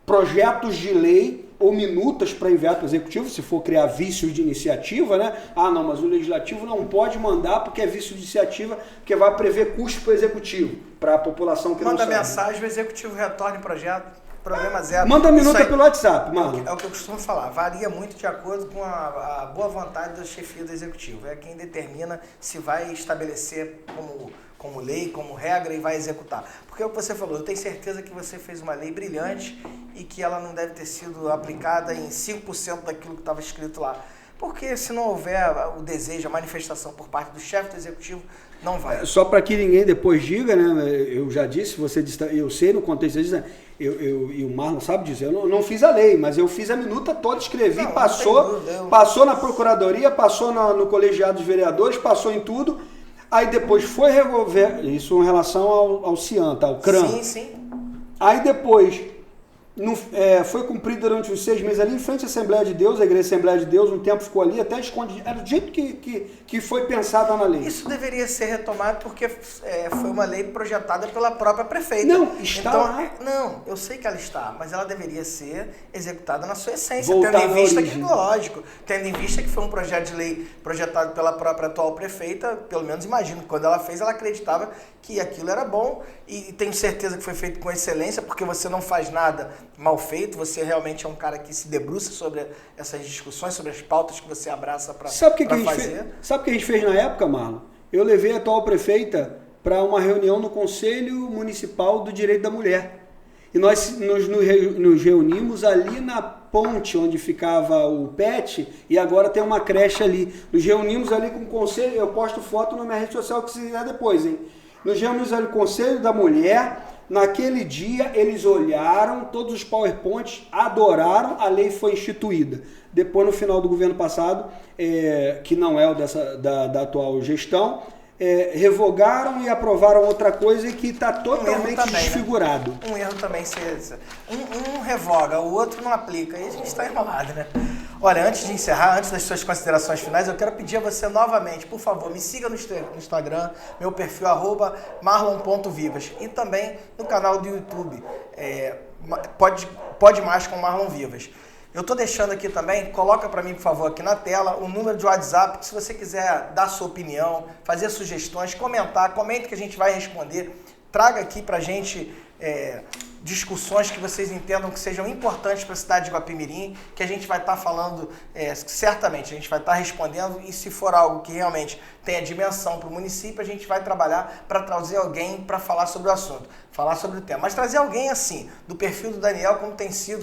Speaker 2: projetos de lei ou minutas para enviar para o Executivo, se for criar vícios de iniciativa, né? Ah, não, mas o Legislativo não pode mandar porque é vício de iniciativa, porque vai prever custo para o Executivo, para a população que não sabe.
Speaker 1: Manda mensagem, o Executivo retorna o projeto, problema zero.
Speaker 2: Manda a minuta pelo WhatsApp, mano.
Speaker 1: É o que eu costumo falar, varia muito de acordo com a boa vontade da chefia do Executivo. É quem determina se vai estabelecer como lei, como regra e vai executar. Porque é o que você falou, eu tenho certeza que você fez uma lei brilhante e que ela não deve ter sido aplicada em 5% daquilo que estava escrito lá. Porque se não houver o desejo, a manifestação por parte do chefe do Executivo, não vai.
Speaker 2: Só para que ninguém depois diga, né? Eu já disse, eu sei no contexto disso, né? E o Marlon sabe disso, eu não fiz a lei, mas eu fiz a minuta toda, escrevi, passou na Procuradoria, passou no Colegiado dos Vereadores, passou em tudo. Aí depois foi resolver, isso em relação ao CIAN, tá? O CRAN.
Speaker 1: Sim, sim.
Speaker 2: Aí depois foi cumprido durante os 6 meses ali em frente à Assembleia de Deus, a Igreja Assembleia de Deus, um tempo ficou ali, até escondido. Era do jeito que foi pensado na lei.
Speaker 1: Isso deveria ser retomado porque foi uma lei projetada pela própria prefeita.
Speaker 2: Não, está lá.
Speaker 1: Não, eu sei que ela está, mas ela deveria ser executada na sua essência,
Speaker 2: Voltar
Speaker 1: tendo em vista
Speaker 2: origem.
Speaker 1: Lógico, tendo em vista que foi um projeto de lei projetado pela própria atual prefeita, pelo menos imagino que quando ela fez, ela acreditava que aquilo era bom, e tenho certeza que foi feito com excelência, porque você não faz nada mal feito, você realmente é um cara que se debruça sobre essas discussões, sobre as pautas que você abraça para fazer.
Speaker 2: Sabe o que a gente fez na época, Marlon? Eu levei a atual prefeita para uma reunião no Conselho Municipal do Direito da Mulher. E nós nos reunimos ali na ponte onde ficava o PET, e agora tem uma creche ali. Nos reunimos ali com o Conselho, eu posto foto na minha rede social que se quiser depois, hein? Nos reunimos ali com o Conselho da Mulher. Naquele dia, eles olharam todos os PowerPoints, adoraram, a lei foi instituída. Depois, no final do governo passado, que não é o da atual gestão, revogaram e aprovaram outra coisa e que está totalmente desfigurado.
Speaker 1: Né? Um erro também. Um revoga, o outro não aplica. Aí a gente está enrolado, né? Olha, antes de encerrar, antes das suas considerações finais, eu quero pedir a você novamente, por favor, me siga no Instagram, meu perfil @marlon.vivas, e também no canal do YouTube, Pode Mais com Marlon Vivas. Eu estou deixando aqui também, coloca para mim, por favor, aqui na tela, o número de WhatsApp, que se você quiser dar sua opinião, fazer sugestões, comente que a gente vai responder. Traga aqui para a gente discussões que vocês entendam que sejam importantes para a cidade de Guapimirim, que a gente vai estar falando, certamente, a gente vai estar respondendo, e se for algo que realmente tenha dimensão para o município, a gente vai trabalhar para trazer alguém para falar sobre o assunto, falar sobre o tema. Mas trazer alguém assim, do perfil do Daniel,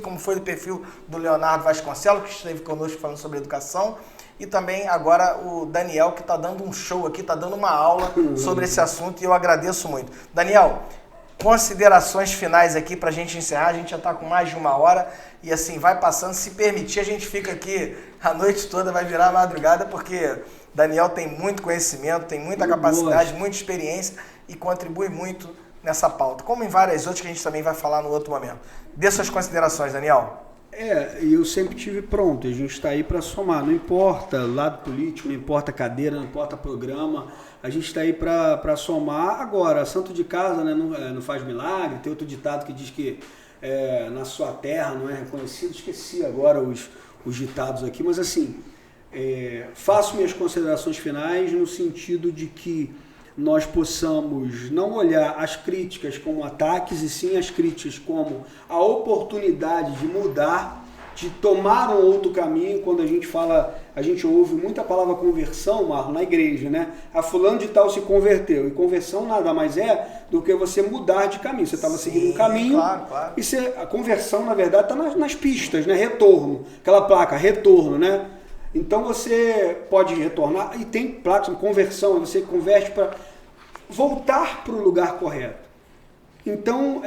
Speaker 1: como foi do perfil do Leonardo Vasconcelos, que esteve conosco falando sobre educação, e também agora o Daniel, que está dando um show aqui, está dando uma aula sobre esse assunto, e eu agradeço muito. Daniel, considerações finais aqui pra gente encerrar, a gente já tá com mais de 1 hora e assim, vai passando, se permitir a gente fica aqui a noite toda, vai virar madrugada, porque Daniel tem muito conhecimento, tem muita capacidade, muita experiência e contribui muito nessa pauta, como em várias outras que a gente também vai falar no outro momento. Dê suas considerações, Daniel.
Speaker 2: E eu sempre tive pronto, a gente está aí para somar, não importa lado político, não importa cadeira, não importa programa, a gente está aí para somar. Agora, santo de casa, né, não faz milagre, tem outro ditado que diz que na sua terra não é reconhecido, esqueci agora os ditados aqui, mas assim, faço minhas considerações finais no sentido de que nós possamos não olhar as críticas como ataques, e sim as críticas como a oportunidade de mudar, de tomar um outro caminho. Quando a gente ouve muita palavra conversão, Marlon, na igreja, né? A fulano de tal se converteu. E conversão nada mais é do que você mudar de caminho. Você estava seguindo um caminho,
Speaker 1: claro.
Speaker 2: E a conversão, na verdade, está nas pistas, né? Retorno, aquela placa, retorno, né? Então você pode retornar, e tem placas de conversão, você converte para voltar para o lugar correto. Então,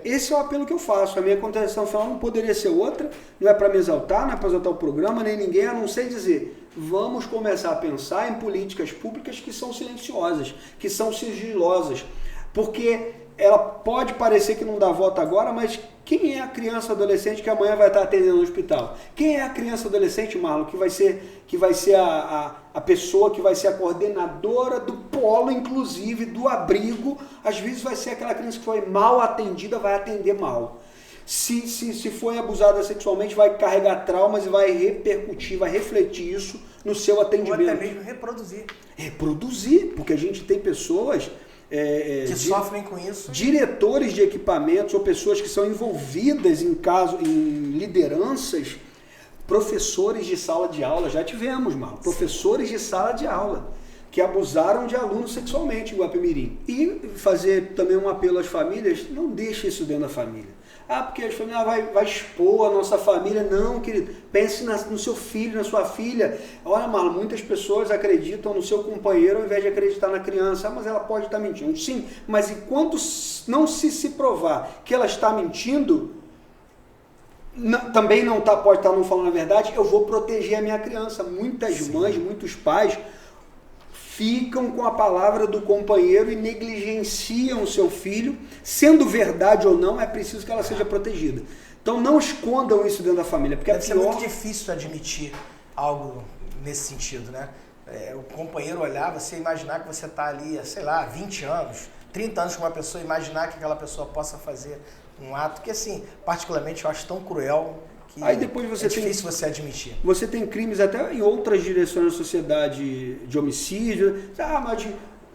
Speaker 2: esse é o apelo que eu faço. A minha consideração final não poderia ser outra, não é para me exaltar, não é para exaltar o programa, nem ninguém, a não ser dizer, vamos começar a pensar em políticas públicas que são silenciosas, que são sigilosas, porque ela pode parecer que não dá voto agora, mas quem é a criança adolescente que amanhã vai estar atendendo no hospital? Quem é a criança adolescente, Marlon, que vai ser a pessoa que vai ser a coordenadora do polo, inclusive, do abrigo? Às vezes vai ser aquela criança que foi mal atendida, vai atender mal. Se foi abusada sexualmente, vai carregar traumas e vai repercutir, vai refletir isso no seu atendimento.
Speaker 1: Ou até mesmo reproduzir.
Speaker 2: Reproduzir, porque a gente tem pessoas...
Speaker 1: que sofrem com isso.
Speaker 2: Diretores de equipamentos ou pessoas que são envolvidas em lideranças, professores de sala de aula, já tivemos, Marlon, professores de sala de aula que abusaram de alunos sexualmente em Guapimirim. E fazer também um apelo às famílias, não deixe isso dentro da família. Porque a família vai expor a nossa família. Não, querido, pense no seu filho, na sua filha. Olha, Marlon, muitas pessoas acreditam no seu companheiro ao invés de acreditar na criança. Mas ela pode estar mentindo. Sim, mas enquanto não se provar que ela está mentindo, também pode estar não falando a verdade, eu vou proteger a minha criança. Muitas mães, muitos pais ficam com a palavra do companheiro e negligenciam o seu filho, sendo verdade ou não, é preciso que ela seja protegida. Então não escondam isso dentro da família, porque
Speaker 1: deve ser muito difícil admitir algo nesse sentido, né? O companheiro olhar, você imaginar que você está ali, sei lá, 20 anos, 30 anos com uma pessoa, imaginar que aquela pessoa possa fazer um ato que, assim, particularmente eu acho tão cruel, que
Speaker 2: aí depois você
Speaker 1: difícil você admitir.
Speaker 2: Você tem crimes até em outras direções da sociedade de homicídio. Mas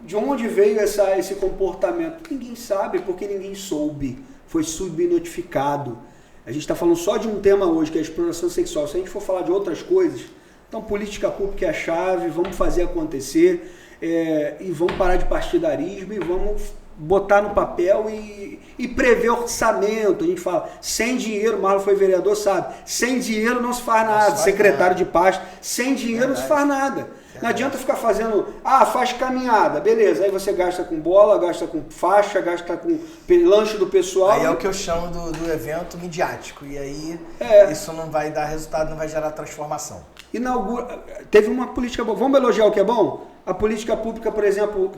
Speaker 2: de onde veio esse comportamento? Ninguém sabe, porque ninguém soube. Foi subnotificado. A gente está falando só de um tema hoje, que é a exploração sexual. Se a gente for falar de outras coisas, então política pública é a chave, vamos fazer acontecer, e vamos parar de partidarismo e vamos botar no papel e prever orçamento. A gente fala, sem dinheiro, Marlon foi vereador, sabe? Sem dinheiro não se faz nada. Secretário de pasta, sem dinheiro não se faz nada. Não adianta ficar fazendo, faz caminhada, beleza. Aí você gasta com bola, gasta com faixa, gasta com lanche do pessoal.
Speaker 1: Aí é o que eu chamo do evento midiático. E aí isso não vai dar resultado, não vai gerar transformação.
Speaker 2: Teve uma política boa. Vamos elogiar o que é bom? A política pública, por exemplo,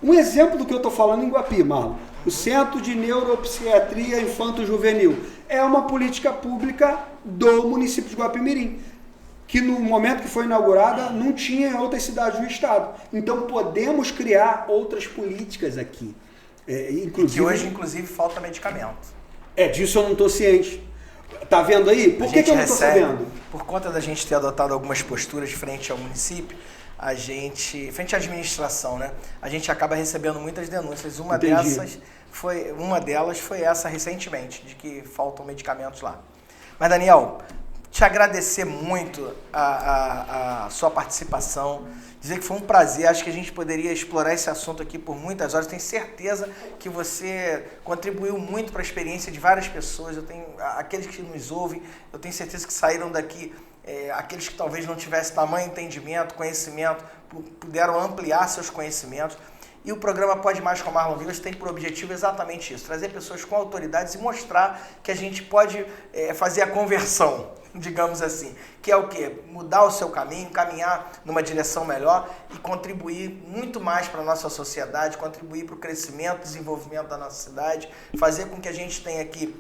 Speaker 2: um exemplo do que eu estou falando em Guapi, Marlon. O Centro de Neuropsiquiatria Infanto-Juvenil é uma política pública do município de Guapimirim, que no momento que foi inaugurada não tinha em outras cidades do estado. Então podemos criar outras políticas aqui.
Speaker 1: Que hoje, inclusive, falta medicamento.
Speaker 2: Disso eu não estou ciente. Tá vendo aí? Por que eu não estou sabendo?
Speaker 1: Por conta da gente ter adotado algumas posturas frente ao município, frente à administração, né? A gente acaba recebendo muitas denúncias. Uma delas foi essa recentemente, de que faltam medicamentos lá. Mas, Daniel, te agradecer muito a sua participação, dizer que foi um prazer. Acho que a gente poderia explorar esse assunto aqui por muitas horas. Tenho certeza que você contribuiu muito para a experiência de várias pessoas. Aqueles que nos ouvem, eu tenho certeza que saíram daqui. Aqueles que talvez não tivessem tamanho entendimento, conhecimento, puderam ampliar seus conhecimentos. E o programa Pode Mais com Marlon Vivas tem por objetivo exatamente isso, trazer pessoas com autoridades e mostrar que a gente pode fazer a conversão. digamos assim, que é o quê? Mudar o seu caminho, caminhar numa direção melhor e contribuir muito mais para a nossa sociedade, contribuir para o crescimento, desenvolvimento da nossa cidade, fazer com que a gente tenha aqui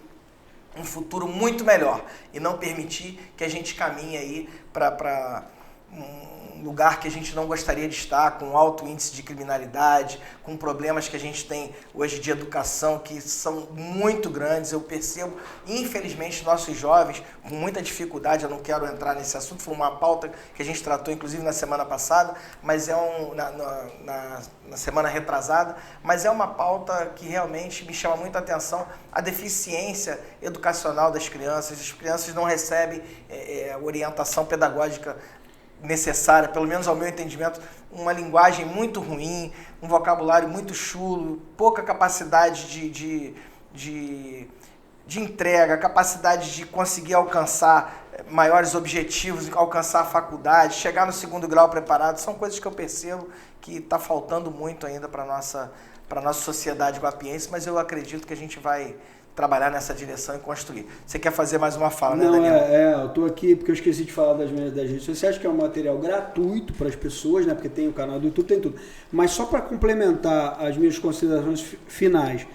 Speaker 1: um futuro muito melhor e não permitir que a gente caminhe aí para um lugar que a gente não gostaria de estar, com alto índice de criminalidade, com problemas que a gente tem hoje de educação que são muito grandes. Eu percebo, infelizmente, nossos jovens com muita dificuldade. Eu não quero entrar nesse assunto, foi uma pauta que a gente tratou inclusive na semana passada, mas na semana retrasada, mas é uma pauta que realmente me chama muita atenção, a deficiência educacional das crianças. As crianças não recebem orientação pedagógica necessária, pelo menos ao meu entendimento, uma linguagem muito ruim, um vocabulário muito chulo, pouca capacidade de entrega, capacidade de conseguir alcançar maiores objetivos, alcançar a faculdade, chegar no segundo grau preparado. São coisas que eu percebo que está faltando muito ainda para a nossa sociedade guapiense, mas eu acredito que a gente vai trabalhar nessa direção e construir. Você quer fazer mais uma fala, né, Daniel?
Speaker 2: Eu estou aqui porque eu esqueci de falar das redes sociais, que é um material gratuito para as pessoas, né? Porque tem o canal do YouTube, tem tudo. Mas só para complementar as minhas considerações finais,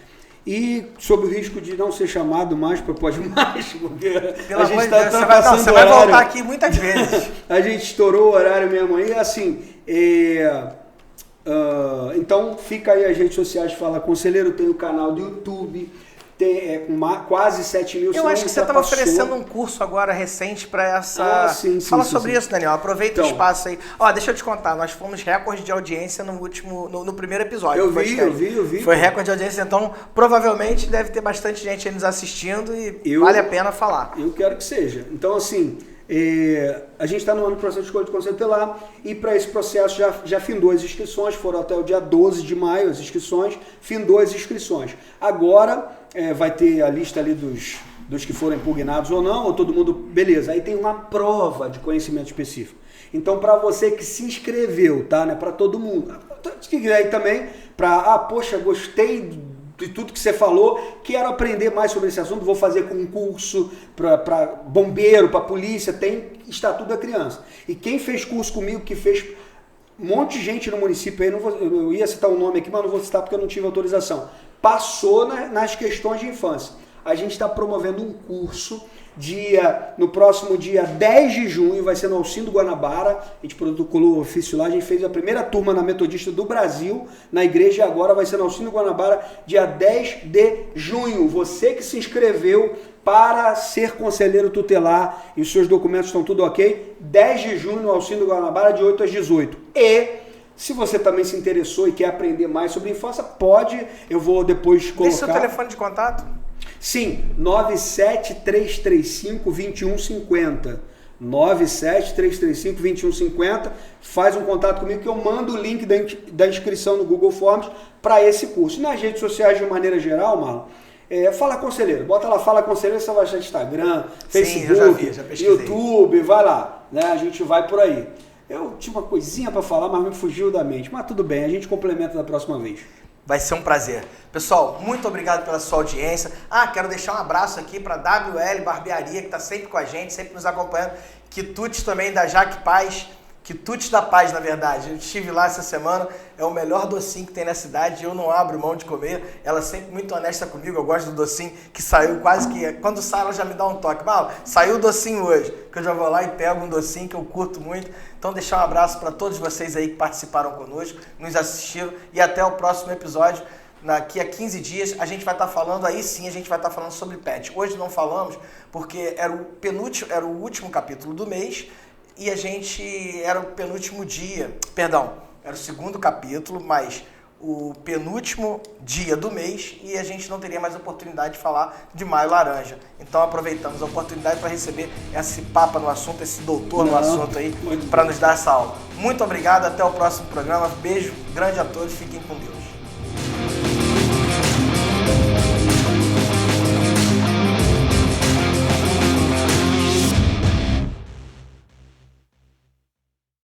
Speaker 2: e sob o risco de não ser chamado mais para Pode Mais, porque
Speaker 1: Pelo
Speaker 2: a gente
Speaker 1: está
Speaker 2: passando
Speaker 1: você vai voltar aqui muitas vezes.
Speaker 2: A gente estourou o horário mesmo aí, assim, então fica aí as redes sociais, Fala Conselheiro, tem o canal do YouTube, tem quase 7 mil.
Speaker 1: Eu acho que você estava oferecendo um curso agora recente para essa... Fala sobre isso, Daniel. Aproveita o espaço aí. Deixa eu te contar, nós fomos recorde de audiência no primeiro episódio.
Speaker 2: Eu vi.
Speaker 1: Foi recorde de audiência, então provavelmente deve ter bastante gente aí nos assistindo e vale a pena falar.
Speaker 2: Eu quero que seja. Então, assim, a gente está no ano do processo de escolha de conselho tutelar e para esse processo já findou as inscrições, foram até o dia 12 de maio as inscrições, findou as inscrições. Agora vai ter a lista ali dos que foram impugnados ou não, ou todo mundo, beleza. Aí tem uma prova de conhecimento específico. Então, para você que se inscreveu, tá? Não é para todo mundo. E aí também, poxa, gostei de tudo que você falou, quero aprender mais sobre esse assunto, vou fazer concurso para bombeiro, para polícia, tem Estatuto da Criança. E quem fez curso comigo, que fez um monte de gente no município aí, eu ia citar um nome aqui, mas não vou citar porque eu não tive autorização, passou nas questões de infância. A gente está promovendo um curso no próximo dia 10 de junho, vai ser no Alcindo Guanabara, a gente protocolou o ofício lá, a gente fez a primeira turma na Metodista do Brasil, na igreja, e agora vai ser no Alcindo Guanabara, dia 10 de junho. Você que se inscreveu para ser conselheiro tutelar e os seus documentos estão tudo ok, 10 de junho no Alcindo Guanabara, de 8 às 18. E se você também se interessou e quer aprender mais sobre infância, eu vou depois colocar...
Speaker 1: Deixa o seu telefone de contato.
Speaker 2: Sim, 97335-2150. 97335-2150. Faz um contato comigo que eu mando o link da inscrição no Google Forms para esse curso. Nas redes sociais, de maneira geral, Marlon, Fala Conselheiro. Bota lá, Fala Conselheiro, você vai achar Instagram, Facebook,
Speaker 1: já
Speaker 2: YouTube, vai lá. Né? A gente vai por aí. Eu tinha uma coisinha para falar, mas me fugiu da mente. Mas tudo bem, a gente complementa da próxima vez.
Speaker 1: Vai ser um prazer. Pessoal, muito obrigado pela sua audiência. Quero deixar um abraço aqui para WL Barbearia, que está sempre com a gente, sempre nos acompanhando. Quitutes também da Jaque Paz. Quitutes da Paz, na verdade. Eu estive lá essa semana, é o melhor docinho que tem na cidade, eu não abro mão de comer. Ela é sempre muito honesta comigo, eu gosto do docinho que saiu quase que... Quando sai, ela já me dá um toque. Mal, saiu o docinho hoje, que eu já vou lá e pego um docinho que eu curto muito. Então, deixar um abraço para todos vocês aí que participaram conosco, nos assistiram, e até o próximo episódio. Daqui a 15 dias a gente vai estar falando, aí sim a gente vai estar falando sobre pet. Hoje não falamos porque era o último capítulo do mês, e era o penúltimo dia, era o segundo capítulo, mas o penúltimo dia do mês, e a gente não teria mais oportunidade de falar de Maio Laranja. Então aproveitamos a oportunidade para receber esse papa no assunto, esse doutor no assunto aí, para nos dar essa aula. Muito obrigado, até o próximo programa, beijo grande a todos, fiquem com Deus.